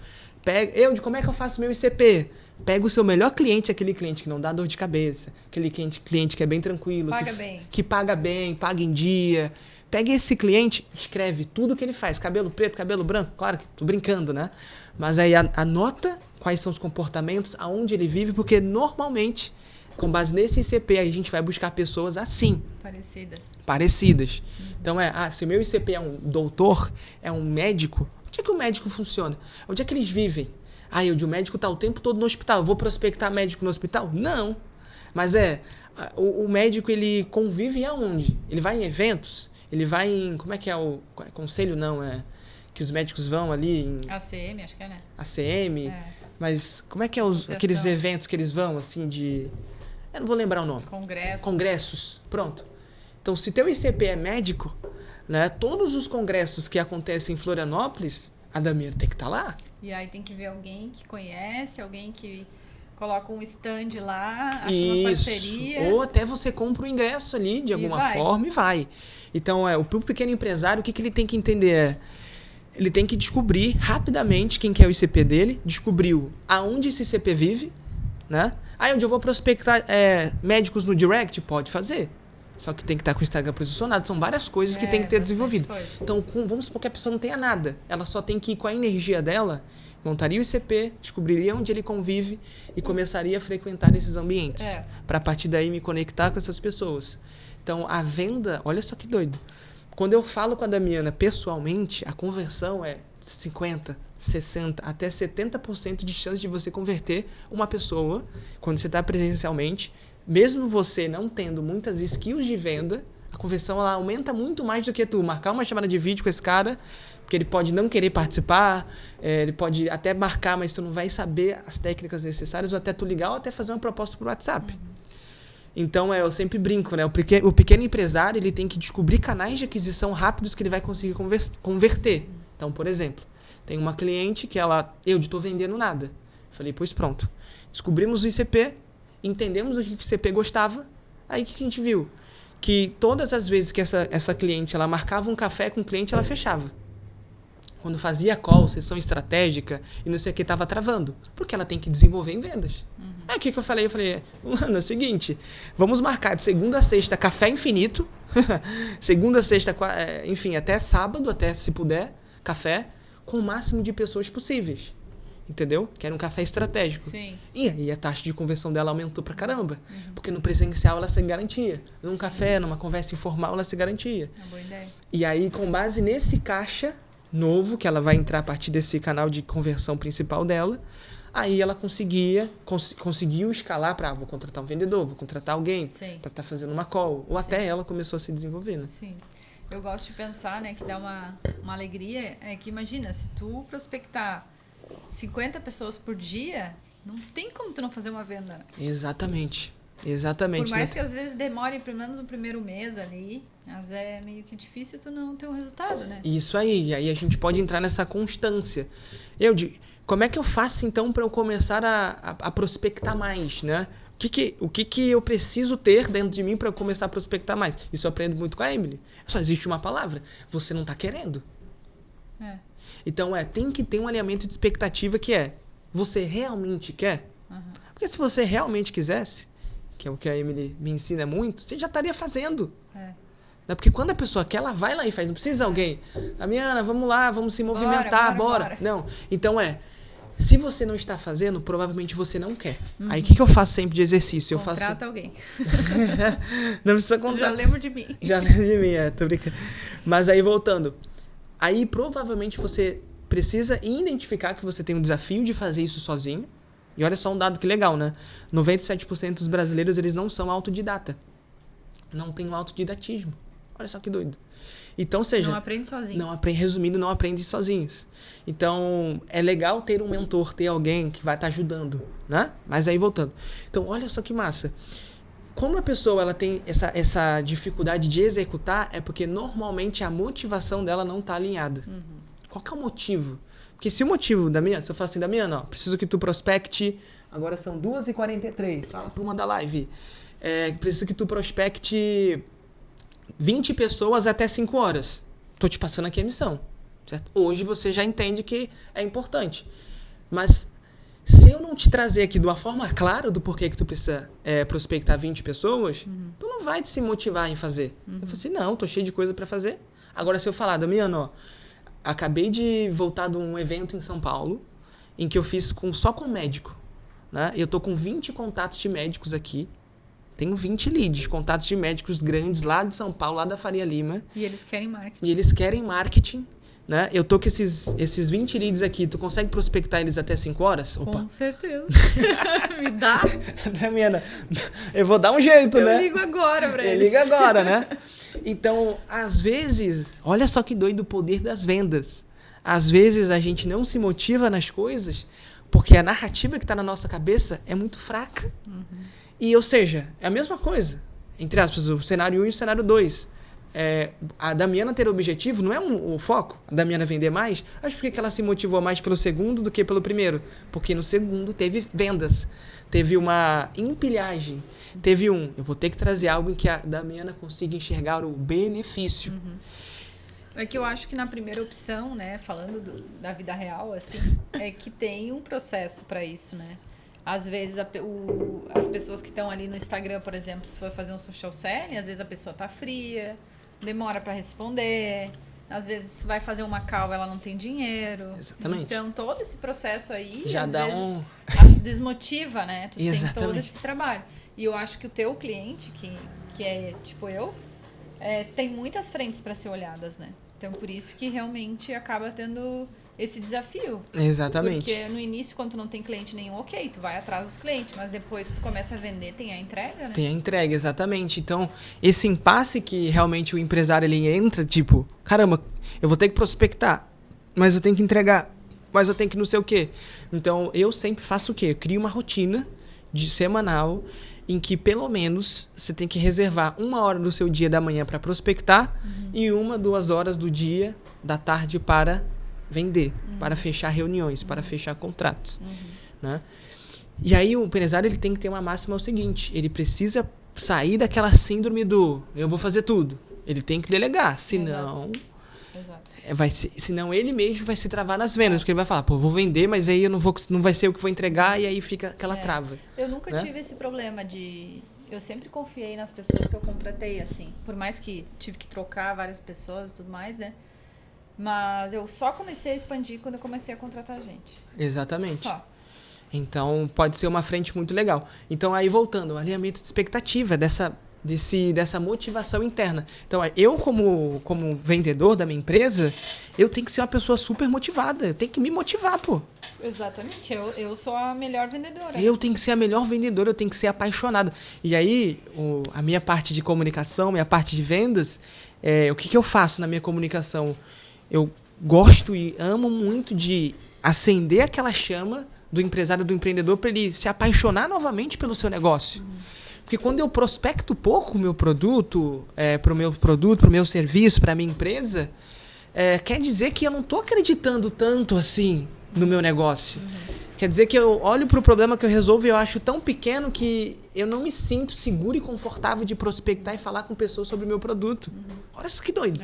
Como é que eu faço meu ICP? Pega o seu melhor cliente, aquele cliente que não dá dor de cabeça, aquele cliente que é bem tranquilo, que paga bem, paga em dia. Pega esse cliente, escreve tudo que ele faz, cabelo preto, cabelo branco, claro que tô brincando, né? Mas aí anota quais são os comportamentos, aonde ele vive, porque normalmente, com base nesse ICP, a gente vai buscar pessoas assim. Parecidas. Então se o meu ICP é um doutor, é um médico, onde é que o médico funciona? Onde é que eles vivem? O médico está o tempo todo no hospital. Eu vou prospectar médico no hospital? Não. Mas o médico, ele convive aonde? Ele vai em eventos? Ele vai em... Como é que é o... Conselho não, que os médicos vão ali em... ACM, acho que é, né? ACM. Mas como é que é aqueles eventos que eles vão, assim, de... Eu não vou lembrar o nome. Congressos. Pronto. Então, se teu ICP é médico, né? Todos os congressos que acontecem em Florianópolis, a Damiana tem que estar lá. E aí tem que ver alguém que conhece, alguém que coloca um stand lá, acha uma parceria. Ou até você compra o ingresso ali, de alguma forma, e vai. Então, o pequeno empresário, o que ele tem que entender ele tem que descobrir rapidamente quem que é o ICP dele, descobriu aonde esse ICP vive, né? Onde eu vou prospectar médicos no direct? Pode fazer. Só que tem que estar com o Instagram posicionado. São várias coisas que tem que ter desenvolvido. Então, vamos supor que a pessoa não tenha nada. Ela só tem que ir com a energia dela, montaria o ICP, descobriria onde ele convive e começaria a frequentar esses ambientes. Para a partir daí me conectar com essas pessoas. Então, a venda, olha só que doido. Quando eu falo com a Damiana pessoalmente, a conversão é 50%, 60%, até 70% de chance de você converter uma pessoa quando você está presencialmente. Mesmo você não tendo muitas skills de venda, a conversão ela aumenta muito mais do que tu marcar uma chamada de vídeo com esse cara, porque ele pode não querer participar, ele pode até marcar, mas tu não vai saber as técnicas necessárias, ou até tu ligar, ou até fazer uma proposta por WhatsApp. Então, eu sempre brinco, né? O pequeno empresário, ele tem que descobrir canais de aquisição rápidos que ele vai conseguir converter. Então, por exemplo, tem uma cliente que eu estou vendendo nada. Falei, pois pronto. Descobrimos o ICP, entendemos o que o ICP gostava, aí o que a gente viu? Que todas as vezes que essa cliente, ela marcava um café com o cliente, ela fechava. Quando fazia call, sessão estratégica, e não sei o que, estava travando. Porque ela tem que desenvolver em vendas. Aí o que eu falei? Eu falei, mano, é o seguinte, vamos marcar de segunda a sexta café infinito, segunda a sexta, enfim, até sábado, até se puder, café, com o máximo de pessoas possíveis. Entendeu? Que era um café estratégico. Sim. E aí a taxa de conversão dela aumentou pra caramba. Porque no presencial ela se garantia. Num café, numa conversa informal, ela se garantia. É uma boa ideia. E aí, com base nesse caixa novo, que ela vai entrar a partir desse canal de conversão principal dela, aí ela conseguiu escalar para vou contratar um vendedor, vou contratar alguém para estar fazendo uma call. Ou até ela começou a se desenvolver, né? Sim. Eu gosto de pensar, né, que dá uma alegria, que imagina, se tu prospectar 50 pessoas por dia, não tem como tu não fazer uma venda. Exatamente. Por mais que às vezes demore pelo menos o primeiro mês ali, mas é meio que difícil tu não ter um resultado, né? Isso aí. E aí a gente pode entrar nessa constância. Como é que eu faço então para eu começar a prospectar mais, né? O que eu preciso ter dentro de mim para eu começar a prospectar mais? Isso eu aprendo muito com a Emily. Só existe uma palavra. Você não está querendo. Então, tem que ter um alinhamento de expectativa que você realmente quer? Porque se você realmente quisesse, que é o que a Emily me ensina muito, você já estaria fazendo. Porque quando a pessoa quer, ela vai lá e faz. Não precisa alguém. Damiana, vamos lá, vamos se movimentar, bora. Não. Então, se você não está fazendo, provavelmente você não quer. Aí, o que eu faço sempre de exercício? Contrata alguém. Não precisa contratar. Já lembro de mim. Tô brincando. Mas aí, voltando. Aí, provavelmente, você precisa identificar que você tem um desafio de fazer isso sozinho. E olha só um dado que legal, né? 97% dos brasileiros, eles não são autodidata. Não tem o autodidatismo. Olha só que doido. Então, seja... Não aprende sozinho. Resumindo, não aprende sozinhos. Então, é legal ter um mentor, ter alguém que vai estar ajudando, né? Mas aí, voltando. Então, olha só que massa. Como a pessoa ela tem essa dificuldade de executar, é porque normalmente a motivação dela não está alinhada. Qual que é o motivo? Porque se o motivo, Damiana, se eu falar assim, Damiana, ó, preciso que tu prospecte, agora são 2h43, fala turma da live, preciso que tu prospecte 20 pessoas até 5 horas. Tô te passando aqui a missão, certo? Hoje você já entende que é importante. Mas se eu não te trazer aqui de uma forma clara do porquê que tu precisa prospectar 20 pessoas, tu não vai se motivar em fazer. Eu falo assim, não, tô cheio de coisa para fazer. Agora se eu falar, Damiano, ó, acabei de voltar de um evento em São Paulo, em que eu fiz só com médico, né? Eu tô com 20 contatos de médicos aqui. Tenho 20 leads, contatos de médicos grandes lá de São Paulo, lá da Faria Lima. E eles querem marketing. Né? Eu tô com esses 20 leads aqui. Tu consegue prospectar eles até 5 horas? Opa. Com certeza. Me dá. Damiana, eu vou dar um jeito, né? Eu ligo agora pra eles. Eu ligo agora, né? Então, às vezes... Olha só que doido o poder das vendas. Às vezes a gente não se motiva nas coisas porque a narrativa que tá na nossa cabeça é muito fraca. E, ou seja, é a mesma coisa. Entre aspas, o cenário 1 e o cenário 2. A Damiana ter objetivo não é o foco. A Damiana vender mais. Mas por que ela se motivou mais pelo segundo do que pelo primeiro? Porque no segundo teve vendas. Teve uma empilhagem. Teve eu vou ter que trazer algo em que a Damiana consiga enxergar o benefício. É que eu acho que na primeira opção, né, falando da vida real, assim, é que tem um processo para isso, né? Às vezes as pessoas que estão ali no Instagram, por exemplo, se for fazer um social selling, às vezes a pessoa tá fria, demora para responder, às vezes vai fazer uma call, ela não tem dinheiro. Exatamente. Então todo esse processo aí já às dá vezes desmotiva, né? Tu Exatamente. tem todo esse trabalho. E eu acho que o teu cliente, que é tipo eu, tem muitas frentes para ser olhadas, né? Então por isso que realmente acaba tendo esse desafio. Exatamente. Porque no início, quando tu não tem cliente nenhum, ok, tu vai atrás dos clientes, mas depois que tu começa a vender, tem a entrega, né? Tem a entrega, exatamente. Então, esse impasse que realmente o empresário ele entra, tipo, caramba, eu vou ter que prospectar, mas eu tenho que entregar, mas eu tenho que não sei o quê. Então, eu sempre faço o quê? Eu crio uma rotina semanal em que, pelo menos, você tem que reservar 1 hora do seu dia da manhã para prospectar e 1-2 horas do dia da tarde para vender, para fechar reuniões, para fechar contratos. Né? E aí o empresário ele tem que ter uma máxima, é o seguinte, ele precisa sair daquela síndrome do eu vou fazer tudo. Ele tem que delegar, senão... Exato. Senão ele mesmo vai se travar nas vendas, porque ele vai falar, pô, vou vender, mas aí não vai ser eu que vou entregar, e aí fica aquela trava. Eu nunca tive esse problema eu sempre confiei nas pessoas que eu contratei, assim, por mais que tive que trocar várias pessoas e tudo mais, né? Mas eu só comecei a expandir quando eu comecei a contratar gente. Exatamente. Só. Então, pode ser uma frente muito legal. Então, aí voltando, o alinhamento de expectativa dessa motivação interna. Então, eu como vendedor da minha empresa, eu tenho que ser uma pessoa super motivada. Eu tenho que me motivar, pô. Exatamente. Eu sou a melhor vendedora. Eu tenho que ser a melhor vendedora, eu tenho que ser apaixonado. E aí, a minha parte de comunicação, minha parte de vendas, o que eu faço na minha comunicação? Eu gosto e amo muito de acender aquela chama do empresário, do empreendedor, para ele se apaixonar novamente pelo seu negócio. Porque quando eu prospecto pouco o meu produto, pro meu serviço, para minha empresa, quer dizer que eu não estou acreditando tanto assim no meu negócio. Quer dizer que eu olho para o problema que eu resolvo e eu acho tão pequeno que eu não me sinto seguro e confortável de prospectar e falar com pessoas sobre o meu produto. Olha isso que doido.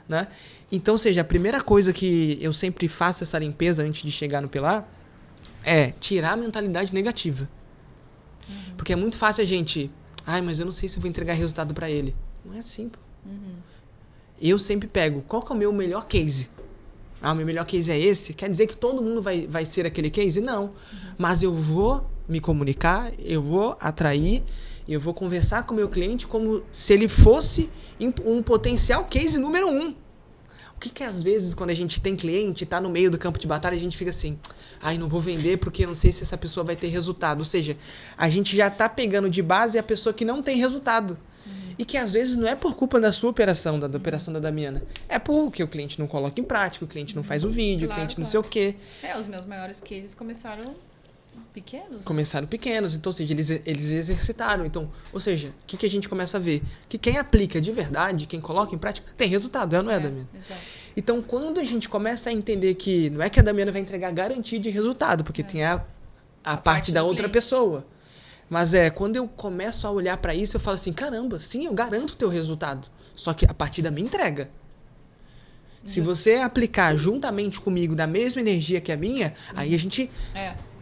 Né? Então, ou seja, a primeira coisa que eu sempre faço essa limpeza antes de chegar no pilar é tirar a mentalidade negativa. Porque é muito fácil a gente... mas eu não sei se eu vou entregar resultado para ele. Não é assim, pô. Eu sempre pego, qual que é o meu melhor case? O meu melhor case é esse? Quer dizer que todo mundo vai ser aquele case? Não. Mas eu vou me comunicar, eu vou atrair, eu vou conversar com o meu cliente como se ele fosse um potencial case número 1. O que às vezes, quando a gente tem cliente, está no meio do campo de batalha, a gente fica assim, não vou vender porque eu não sei se essa pessoa vai ter resultado. Ou seja, a gente já está pegando de base a pessoa que não tem resultado. E que às vezes não é por culpa da sua operação, da operação da Damiana. É porque o cliente não coloca em prática, o cliente não faz o vídeo, o cliente não sei o quê. Os meus maiores cases começaram pequenos. Né? Começaram pequenos, então, ou seja, eles exercitaram. Então, ou seja, o que a gente começa a ver? Que quem aplica de verdade, quem coloca em prática, tem resultado, não é, Damiana? Exato. Então, quando a gente começa a entender que não é que a Damiana vai entregar garantia de resultado, porque tem a parte da outra pessoa. Mas quando eu começo a olhar para isso, eu falo assim, caramba, sim, eu garanto o teu resultado. Só que a partir da minha entrega. Se você aplicar juntamente comigo da mesma energia que a minha, aí a gente...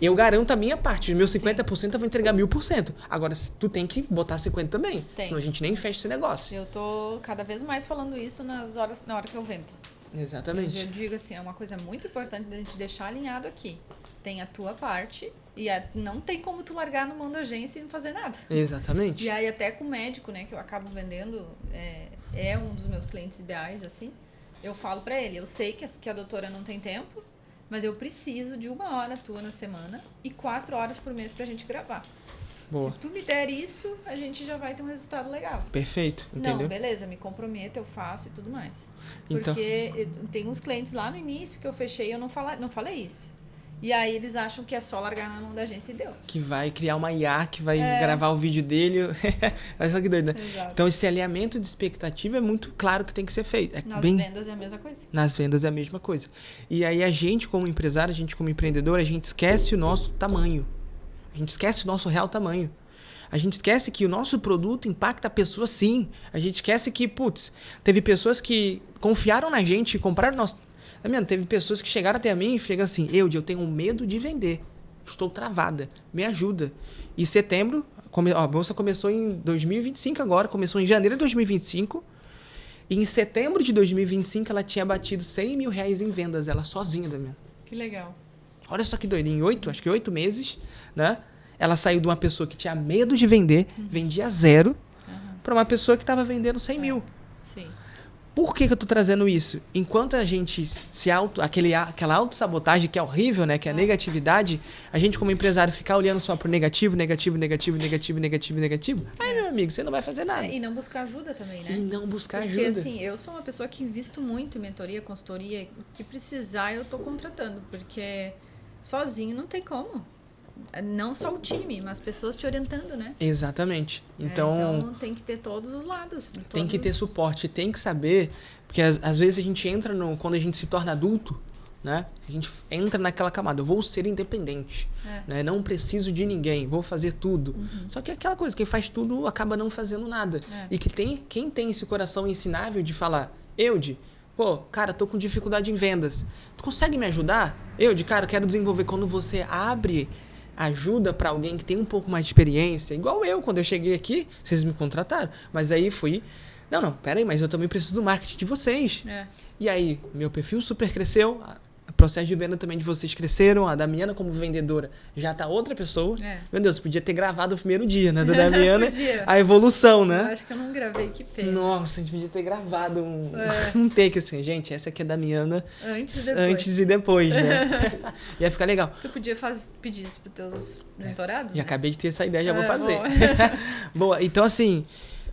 Eu garanto a minha parte. Os meus 50% eu vou entregar 1000%. Agora, tu tem que botar 50% também. Senão a gente nem fecha esse negócio. Eu tô cada vez mais falando isso na hora que eu vendo. Exatamente. Eu digo assim, é uma coisa muito importante da gente deixar alinhado aqui. Tem a tua parte e não tem como tu largar no mão da agência e não fazer nada. Exatamente. E aí até com o médico, né, que eu acabo vendendo, é um dos meus clientes ideais, assim. Eu falo pra ele, eu sei que a doutora não tem tempo, mas eu preciso de 1 hora tua na semana e 4 horas por mês pra gente gravar. Boa. Se tu me der isso, a gente já vai ter um resultado legal. Perfeito, entendeu? Não, beleza, me comprometo, eu faço e tudo mais. Então... Porque tem uns clientes lá no início que eu fechei e eu não falei isso. E aí eles acham que é só largar na mão da agência e deu. Que vai criar uma IA, que vai gravar o vídeo dele. Olha só que doido, né? Exato. Então esse alinhamento de expectativa é muito claro que tem que ser feito. Vendas é a mesma coisa. Nas vendas é a mesma coisa. E aí a gente como empresário, a gente como empreendedor, a gente esquece o nosso tamanho. A gente esquece o nosso real tamanho. A gente esquece que o nosso produto impacta a pessoa sim. A gente esquece que, teve pessoas que confiaram na gente e compraram nosso... Teve pessoas que chegaram até a mim e falaram assim, eu tenho medo de vender. Estou travada. Me ajuda. E setembro, a bolsa começou em 2025 agora, começou em janeiro de 2025. E em setembro de 2025 ela tinha batido 100 mil reais em vendas, ela sozinha, Damiana. Que legal. Olha só que doido, em 8 meses, né? Ela saiu de uma pessoa que tinha medo de vender, vendia 0, para uma pessoa que estava vendendo 100 mil. Sim. Por que eu tô trazendo isso? Enquanto a gente aquela autossabotagem que é horrível, né? Que é a negatividade, a gente como empresário ficar olhando só pro negativo. Aí, meu amigo, você não vai fazer nada. E não buscar ajuda também, né? E não buscar Porque, ajuda. assim, eu sou uma pessoa que invisto muito em mentoria, consultoria. O que precisar, eu tô contratando. Porque sozinho não tem como. Não só o time, mas pessoas te orientando, né? Exatamente. Então tem que ter todos os lados. Tem que ter suporte, tem que saber, porque às vezes a gente entra quando a gente se torna adulto, né? A gente entra naquela camada, eu vou ser independente, né? Não preciso de ninguém, vou fazer tudo. Só que é aquela coisa, quem faz tudo acaba não fazendo nada. E que quem tem esse coração ensinável de falar, cara, tô com dificuldade em vendas. Tu consegue me ajudar? Cara, quero desenvolver. Quando você abre ajuda para alguém que tem um pouco mais de experiência, igual eu, quando eu cheguei aqui, vocês me contrataram, mas aí fui, pera aí, mas eu também preciso do marketing de vocês. E aí, meu perfil super cresceu, o processo de venda também de vocês cresceram, a Damiana como vendedora já tá outra pessoa. Meu Deus, podia ter gravado o primeiro dia, né, da Damiana, a evolução, né? Eu acho que eu não gravei, que pena. Nossa, a gente podia ter gravado um take assim, gente, essa aqui é a Damiana antes e depois, né? Ia ficar legal. Tu podia pedir isso pros teus mentorados? E né? acabei de ter essa ideia, já vou fazer. Boa, então assim,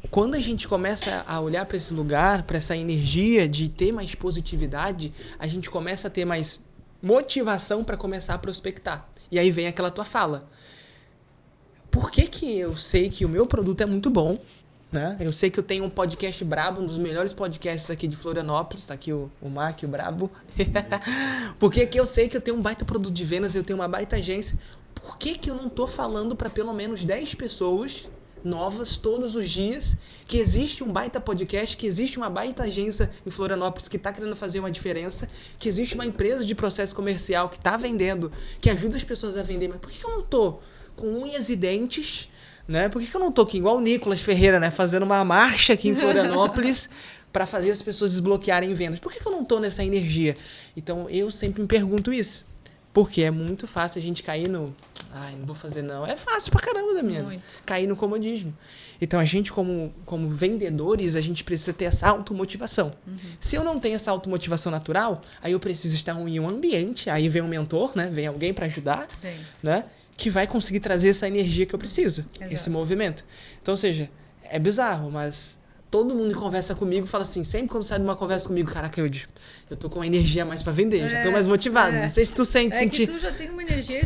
quando a gente começa a olhar para esse lugar, para essa energia de ter mais positividade, a gente começa a ter mais motivação para começar a prospectar. E aí vem aquela tua fala. Por que eu sei que o meu produto é muito bom, né? Eu sei que eu tenho um podcast brabo, um dos melhores podcasts aqui de Florianópolis, tá aqui o Mac, o brabo. Por que eu sei que eu tenho um baita produto de vendas, eu tenho uma baita agência? Por que eu não tô falando para pelo menos 10 pessoas novas todos os dias, que existe um baita podcast, que existe uma baita agência em Florianópolis que está querendo fazer uma diferença, que existe uma empresa de processo comercial que está vendendo, que ajuda as pessoas a vender? Mas por que eu não tô com unhas e dentes, né? Por que eu não tô aqui igual o Nicolas Ferreira, né? Fazendo uma marcha aqui em Florianópolis para fazer as pessoas desbloquearem vendas? Por que eu não tô nessa energia? Então eu sempre me pergunto isso. Porque é muito fácil a gente cair no... não vou fazer não. É fácil pra caramba, Damiana. Cair no comodismo. Então, a gente, como vendedores, a gente precisa ter essa automotivação. Se eu não tenho essa automotivação natural, aí eu preciso estar em um ambiente, aí vem um mentor, né? Vem alguém para ajudar, né? Que vai conseguir trazer essa energia que eu preciso. Esse movimento. Então, ou seja, É bizarro, mas todo mundo que conversa comigo fala assim, sempre quando sai de uma conversa comigo, caraca, eu tô com uma energia a mais pra vender, já tô mais motivado. Não sei se tu sente, que tu já tem uma energia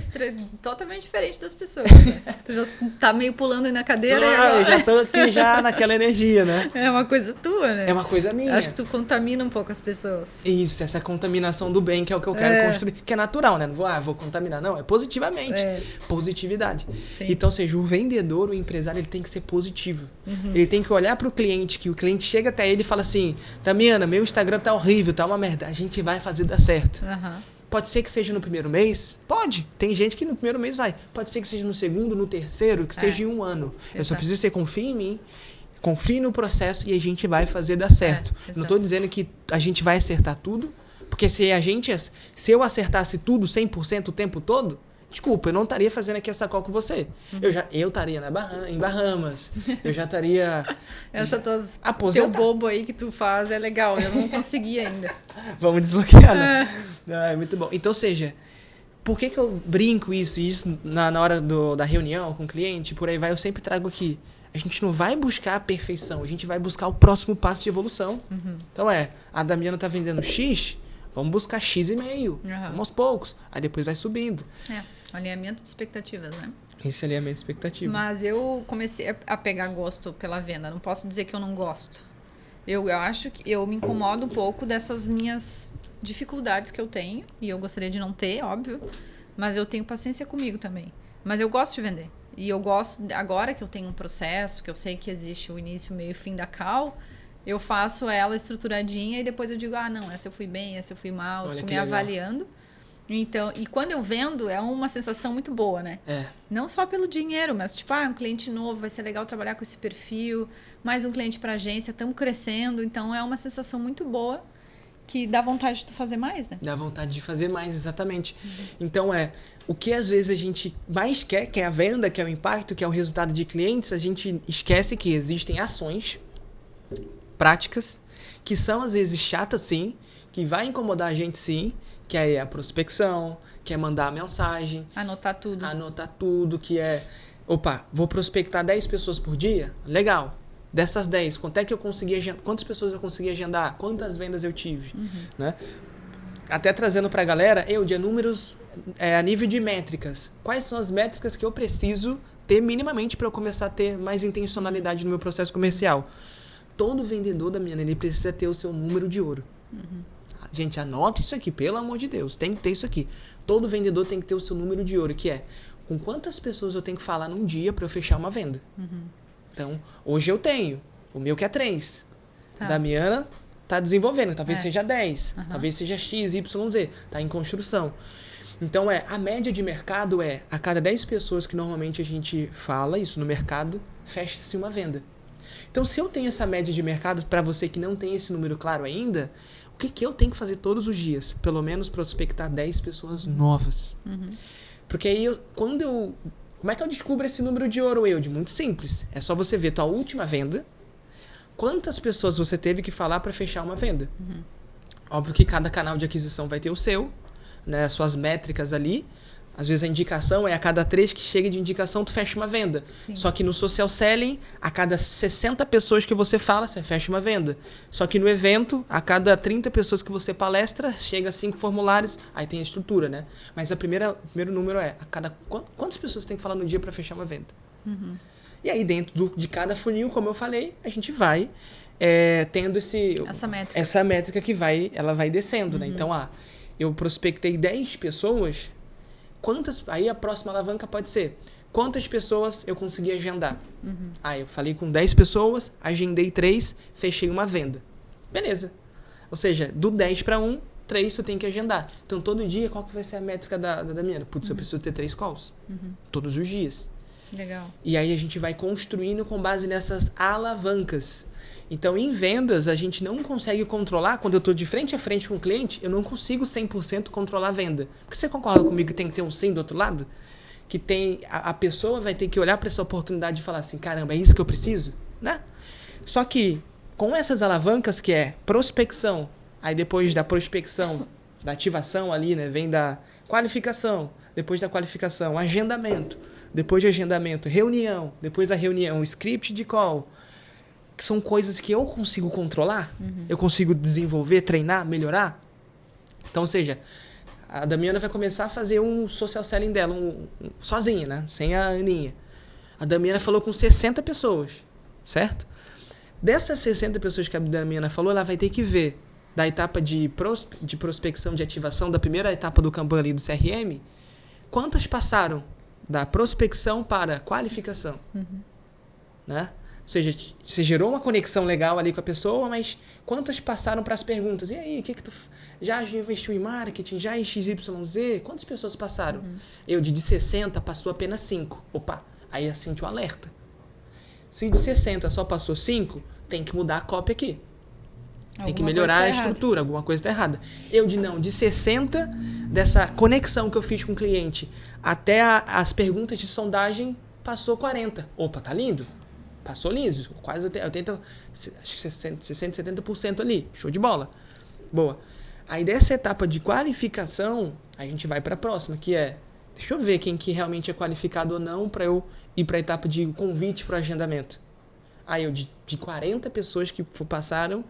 totalmente diferente das pessoas, né? Tu já tá meio pulando aí na cadeira e agora... Eu já tô aqui já naquela energia, né? É uma coisa tua, né? É uma coisa minha. Acho que tu contamina um pouco as pessoas. Isso, essa contaminação do bem, que é o que eu quero construir. Que é natural, né? Não vou contaminar, não. É positivamente. Positividade. Sim. Então, ou seja, o vendedor, o empresário, ele tem que ser positivo. Ele tem que olhar pro cliente, que o cliente chega até ele e fala assim, Damiana, meu Instagram tá horrível, tá uma merda. A gente vai fazer dar certo. Pode ser que seja no primeiro mês? Pode. Tem gente que no primeiro mês vai. Pode ser que seja no segundo, no terceiro, que seja em um ano. Eu só preciso que você confie em mim, confie no processo e a gente vai fazer dar certo. Não estou dizendo que a gente vai acertar tudo, porque se eu acertasse tudo 100% o tempo todo, desculpa, eu não estaria fazendo aqui essa call com você. Eu estaria em Bahamas, eu já estaria teu bobo aí que tu faz é legal, eu não consegui ainda. Vamos desbloquear, né? É muito bom. Então, ou seja, por que eu brinco isso na hora da reunião com o cliente, por aí vai, eu sempre trago aqui. A gente não vai buscar a perfeição, a gente vai buscar o próximo passo de evolução. Então a Damiana tá vendendo X, vamos buscar X,5, vamos aos poucos, aí depois vai subindo. Alinhamento de expectativas, né? Esse alinhamento de expectativas. Mas eu comecei a pegar gosto pela venda, não posso dizer que eu não gosto. Eu acho que eu me incomodo um pouco dessas minhas dificuldades que eu tenho, e eu gostaria de não ter, óbvio, mas eu tenho paciência comigo também. Mas eu gosto de vender. E eu gosto, agora que eu tenho um processo, que eu sei que existe o início, o meio e o fim da call, eu faço ela estruturadinha e depois eu digo, não, essa eu fui bem, essa eu fui mal, eu fico me avaliando. Então, e quando eu vendo, é uma sensação muito boa, né? Não só pelo dinheiro, mas tipo, um cliente novo, vai ser legal trabalhar com esse perfil, mais um cliente para agência, estamos crescendo, então é uma sensação muito boa que dá vontade de tu fazer mais, né? Dá vontade de fazer mais, exatamente. Então o que às vezes a gente mais quer, que é a venda, que é o impacto, que é o resultado de clientes, a gente esquece que existem ações práticas, que são às vezes chatas sim, que vai incomodar a gente sim, que é a prospecção, que é mandar a mensagem. Anotar tudo, que é, vou prospectar 10 pessoas por dia? Legal. Dessas 10, quantas pessoas eu consegui agendar? Quantas vendas eu tive? Né? Até trazendo para a galera, de números a nível de métricas. Quais são as métricas que eu preciso ter minimamente para eu começar a ter mais intencionalidade no meu processo comercial? Todo vendedor da minha, ele precisa ter o seu número de ouro. Gente, anota isso aqui, pelo amor de Deus. Tem que ter isso aqui. Todo vendedor tem que ter o seu número de ouro, que é com quantas pessoas eu tenho que falar num dia para eu fechar uma venda. Então, hoje eu tenho. O meu que é 3. A Damiana tá desenvolvendo. Talvez seja 10. Talvez seja X, Y, Z. Tá em construção. Então, a média de mercado a cada 10 pessoas que normalmente a gente fala isso no mercado, fecha-se uma venda. Então, se eu tenho essa média de mercado, para você que não tem esse número claro ainda, o que eu tenho que fazer todos os dias? Pelo menos prospectar 10 pessoas novas. Porque aí, como é que eu descubro esse número de ouro, Eude? Muito simples. É só você ver tua última venda, quantas pessoas você teve que falar para fechar uma venda. Óbvio que cada canal de aquisição vai ter o seu, né, as suas métricas ali. Às vezes a indicação a cada 3 que chega de indicação, tu fecha uma venda. Sim. Só que no social selling, a cada 60 pessoas que você fala, você fecha uma venda. Só que no evento, a cada 30 pessoas que você palestra, chega a 5 formulários, aí tem a estrutura, né? Mas o primeiro número a cada quantas pessoas tem que falar no dia para fechar uma venda? E aí dentro de cada funil, como eu falei, a gente vai tendo essa métrica que ela vai descendo, né? Então, eu prospectei 10 pessoas, aí a próxima alavanca pode ser quantas pessoas eu consegui agendar. Eu falei com 10 pessoas, agendei 3, fechei uma venda. Beleza. Ou seja, do 10 para 1, 3 tu tem que agendar. Então, todo dia, qual que vai ser a métrica da Damiana? Putz, eu preciso ter 3 calls. Todos os dias. Legal. E aí a gente vai construindo com base nessas alavancas. Então, em vendas, a gente não consegue controlar, quando eu estou de frente a frente com o cliente, eu não consigo 100% controlar a venda. Porque você concorda comigo que tem que ter um sim do outro lado? Que a pessoa vai ter que olhar para essa oportunidade e falar assim, caramba, é isso que eu preciso? Né? Só que, com essas alavancas, que é prospecção, aí depois da prospecção, da ativação ali, né, vem da qualificação, depois da qualificação, agendamento, depois de agendamento, reunião, depois da reunião, script de call, que são coisas que eu consigo controlar, eu consigo desenvolver, treinar, melhorar. Então, ou seja, a Damiana vai começar a fazer um social selling dela, sozinha, né? Sem a Aninha. A Damiana falou com 60 pessoas, certo? Dessas 60 pessoas que a Damiana falou, ela vai ter que ver da etapa de prospecção, de ativação, da primeira etapa do Kanban ali do CRM, quantas passaram da prospecção para qualificação, né? Ou seja, você gerou uma conexão legal ali com a pessoa, mas quantas passaram para as perguntas? E aí, o que tu já investiu em marketing? Já em XYZ? Quantas pessoas passaram? Eu, de 60, passou apenas 5. Opa, aí acende o alerta. Se de 60 só passou 5, tem que mudar a cópia aqui. Tem que melhorar a estrutura, alguma coisa está errada. Eu, de 60, dessa conexão que eu fiz com o cliente, até as perguntas de sondagem, passou 40. Opa, tá lindo. Passou liso, quase 80, acho que 60, 70% ali. Show de bola. Boa. Aí dessa etapa de qualificação, a gente vai para a próxima, que é, deixa eu ver quem que realmente é qualificado ou não para eu ir para a etapa de convite para o agendamento. Aí eu, de 40 pessoas que passaram,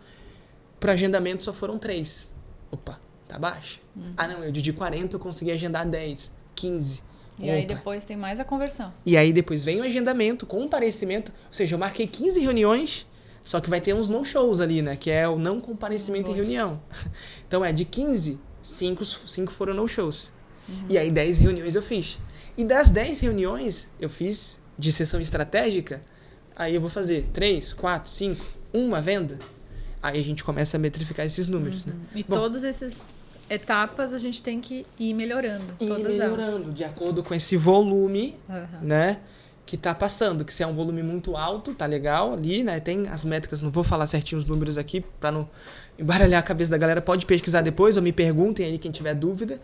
para agendamento só foram 3. Opa, tá baixo. Ah não, eu de 40 eu consegui agendar 10, 15. E aí depois tem mais a conversão. E aí depois vem o agendamento, comparecimento. Ou seja, eu marquei 15 reuniões, só que vai ter uns no-shows ali, né? Que é o não comparecimento em reunião. Então de 15, 5 foram no-shows. E aí 10 reuniões eu fiz. E das 10 reuniões eu fiz de sessão estratégica, aí eu vou fazer 3, 4, 5, uma venda. Aí a gente começa a metrificar esses números, né? E todos esses etapas a gente tem que ir melhorando. Todas elas. De acordo com esse volume, né? Que tá passando. Que se é um volume muito alto, tá legal ali, né? Tem as métricas, não vou falar certinho os números aqui para não embaralhar a cabeça da galera. Pode pesquisar depois ou me perguntem aí quem tiver dúvida.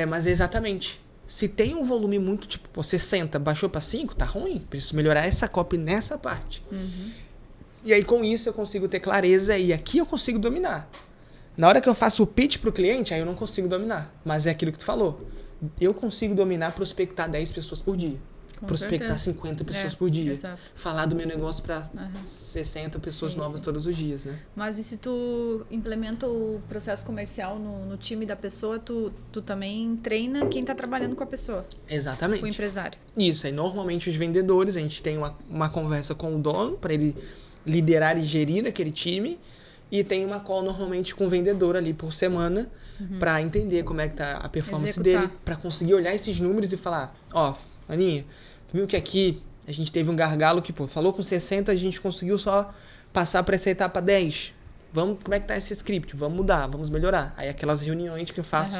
Mas é exatamente. Se tem um volume muito, tipo, 60, baixou para 5, tá ruim. Preciso melhorar essa copy nessa parte. E aí com isso eu consigo ter clareza e aqui eu consigo dominar. Na hora que eu faço o pitch pro cliente, aí eu não consigo dominar. Mas é aquilo que tu falou. Eu consigo dominar prospectar 10 pessoas por dia. Com prospectar certeza. 50 pessoas por dia. Exato. Falar do meu negócio para 60 pessoas novas todos os dias, né? Mas e se tu implementa o processo comercial no time da pessoa, tu também treina quem está trabalhando com a pessoa? Exatamente. Com o empresário. Isso, aí normalmente os vendedores, a gente tem uma conversa com o dono para ele liderar e gerir aquele time. E tem uma call normalmente com o vendedor ali por semana para entender como é que tá a performance dele, para conseguir olhar esses números e falar, Aninha, tu viu que aqui a gente teve um gargalo que, falou com 60, a gente conseguiu só passar para essa etapa 10. Como é que tá esse script? Vamos mudar, vamos melhorar. Aí aquelas reuniões que eu faço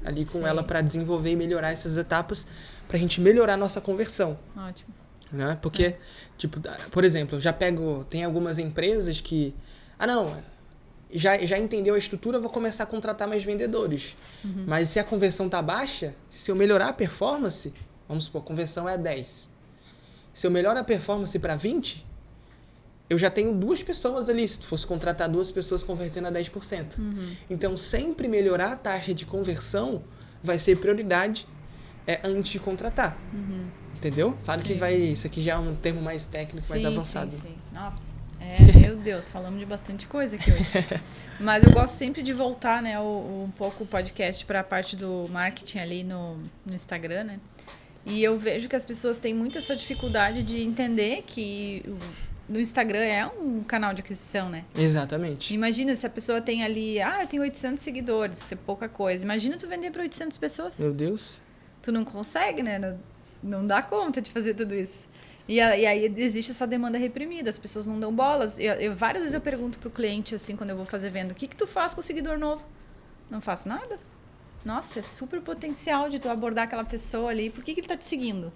ali com ela para desenvolver e melhorar essas etapas, pra gente melhorar a nossa conversão. Ótimo. Né? Porque, por exemplo, eu já tem algumas empresas que, já entendeu a estrutura, eu vou começar a contratar mais vendedores. Mas se a conversão tá baixa, se eu melhorar a performance, vamos supor, a conversão é 10. Se eu melhorar a performance para 20, eu já tenho 2 pessoas ali, se tu fosse contratar 2 pessoas convertendo a 10%. Então, sempre melhorar a taxa de conversão vai ser prioridade antes de contratar. Entendeu? Claro que isso aqui já é um termo mais técnico, mais avançado. Sim. Nossa. Meu Deus, falamos de bastante coisa aqui hoje. Mas eu gosto sempre de voltar, né, um pouco o podcast para a parte do marketing ali no Instagram, né? E eu vejo que as pessoas têm muito essa dificuldade de entender que no Instagram é um canal de aquisição, né? Exatamente. Imagina se a pessoa tem ali, eu tenho 800 seguidores, isso é pouca coisa. Imagina tu vender para 800 pessoas. Meu Deus. Tu não consegue, né? Não dá conta de fazer tudo isso. E aí existe essa demanda reprimida, as pessoas não dão bolas. Várias vezes eu pergunto pro cliente, assim, quando eu vou fazer venda, o que tu faz com o seguidor novo? Não faço nada. Nossa, é super potencial de tu abordar aquela pessoa ali. Por que ele tá te seguindo?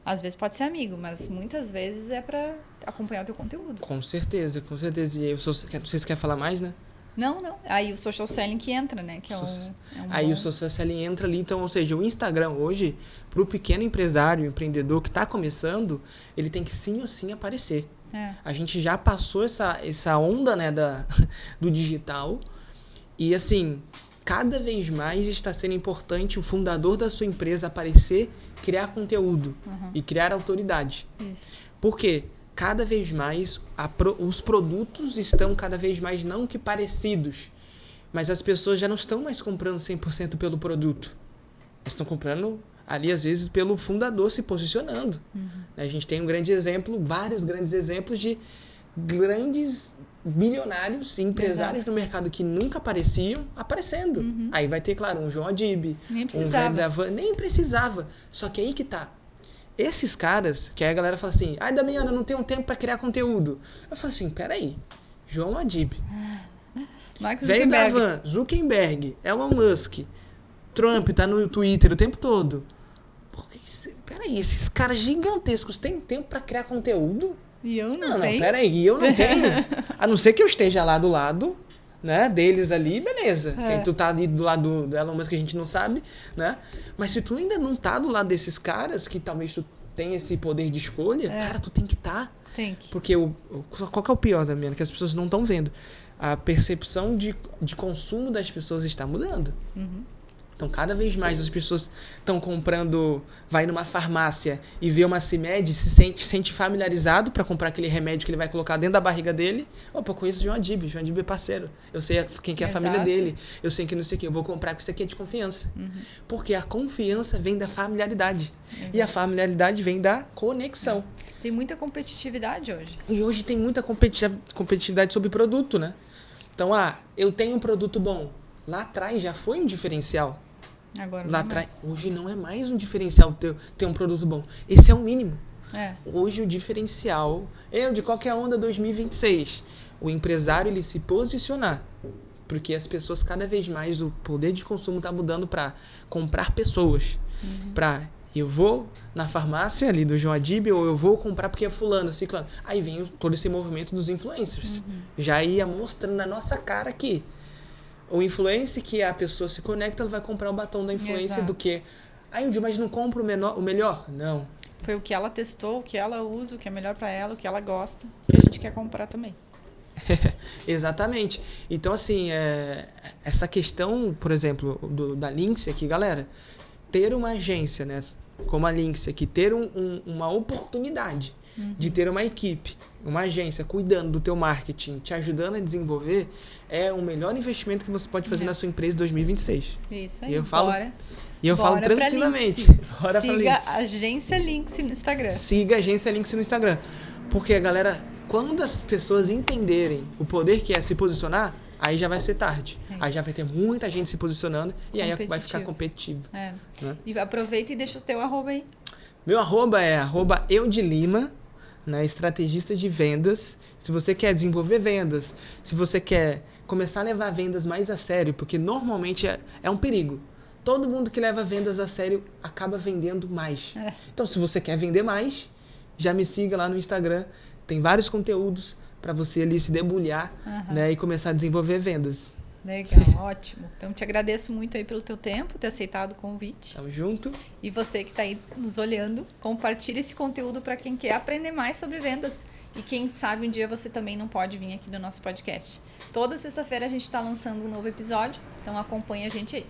Às vezes pode ser amigo, mas muitas vezes é para acompanhar o teu conteúdo. Com certeza, com certeza. E vocês querem falar mais, né? Não. Aí o social selling que entra, né? Que aí o social selling entra ali. Então, ou seja, o Instagram hoje, para o pequeno empresário, empreendedor que está começando, ele tem que sim ou sim aparecer. A gente já passou essa onda, né, do digital. E assim, cada vez mais está sendo importante o fundador da sua empresa aparecer, criar conteúdo e criar autoridade. Isso. Por quê? cada vez mais os produtos estão cada vez mais não que parecidos, mas as pessoas já não estão mais comprando 100% pelo produto. Elas estão comprando ali, às vezes, pelo fundador se posicionando. A gente tem vários grandes exemplos de grandes bilionários e empresários no mercado que nunca apareciam, aparecendo. Aí vai ter, claro, um João Adib, um velho da Van, nem precisava. Só que aí que tá. Esses caras, que aí a galera fala assim, ai, Damiana, não tenho tempo para criar conteúdo. Eu falo assim, peraí, João Adib, velho da Van, Zuckerberg, Elon Musk, Trump tá no Twitter o tempo todo. Peraí, esses caras gigantescos têm tempo para criar conteúdo? E eu não tenho? Não, peraí, eu não tenho. A não ser que eu esteja lá do lado, né, deles ali, beleza. Que aí tu tá ali do lado do Elon Musk que a gente não sabe, né? Mas se tu ainda não tá do lado desses caras, que talvez tu tenha esse poder de escolha, cara, tu tem que estar. Tem que. Porque qual que é o pior, Damiana? Que as pessoas não estão vendo. A percepção de consumo das pessoas está mudando. Então, cada vez mais as pessoas estão comprando, vai numa farmácia e vê uma CIMED, se sente familiarizado para comprar aquele remédio que ele vai colocar dentro da barriga dele. Opa, eu conheço o João Adib é parceiro. Eu sei quem que é a família dele. Eu sei que não sei o que. Eu vou comprar porque isso aqui é de confiança. Porque a confiança vem da familiaridade. E a familiaridade vem da conexão. Tem muita competitividade hoje. E hoje tem muita competitividade sobre produto, né? Então, eu tenho um produto bom. Lá atrás já foi um diferencial. Agora Lá não atrás, mais. hoje não é mais um diferencial ter um produto bom. Esse é o mínimo. Hoje o diferencial, de qualquer onda 2026, o empresário ele se posicionar. Porque as pessoas cada vez mais, o poder de consumo está mudando para comprar pessoas. Eu vou na farmácia ali do João Adib, ou eu vou comprar porque é fulano, ciclano. Aí vem todo esse movimento dos influencers. Já ia mostrando na nossa cara que o influencer que a pessoa se conecta, ela vai comprar o batom da influencer do que... mas não compra o melhor? Não. Foi o que ela testou, o que ela usa, o que é melhor para ela, o que ela gosta, que a gente quer comprar também. Exatamente. Então, assim, essa questão, por exemplo, da Lynx aqui, galera, ter uma agência, né, como a Lynx aqui, ter uma oportunidade de ter uma equipe, uma agência cuidando do teu marketing, te ajudando a desenvolver, é o melhor investimento que você pode fazer na sua empresa em 2026. Isso aí, E eu falo tranquilamente. Bora Siga a Agência Lynx no Instagram. Siga a Agência Lynx no Instagram. Porque, galera, quando as pessoas entenderem o poder que é se posicionar, aí já vai ser tarde. Sim. Aí já vai ter muita gente se posicionando e aí vai ficar competitivo. Né? E aproveita e deixa o teu arroba aí. Meu arroba é @eudilima, né, estrategista de vendas. Se você quer desenvolver vendas, se você quer começar a levar vendas mais a sério, porque normalmente é um perigo. Todo mundo que leva vendas a sério acaba vendendo mais. Então, se você quer vender mais, já me siga lá no Instagram. Tem vários conteúdos para você ali se debulhar, né, e começar a desenvolver vendas. Legal, ótimo. Então, te agradeço muito aí pelo teu tempo, ter aceitado o convite. Tamo junto. E você que está aí nos olhando, compartilhe esse conteúdo para quem quer aprender mais sobre vendas. E quem sabe um dia você também não pode vir aqui no nosso podcast. Toda sexta-feira a gente está lançando um novo episódio, então acompanhe a gente aí.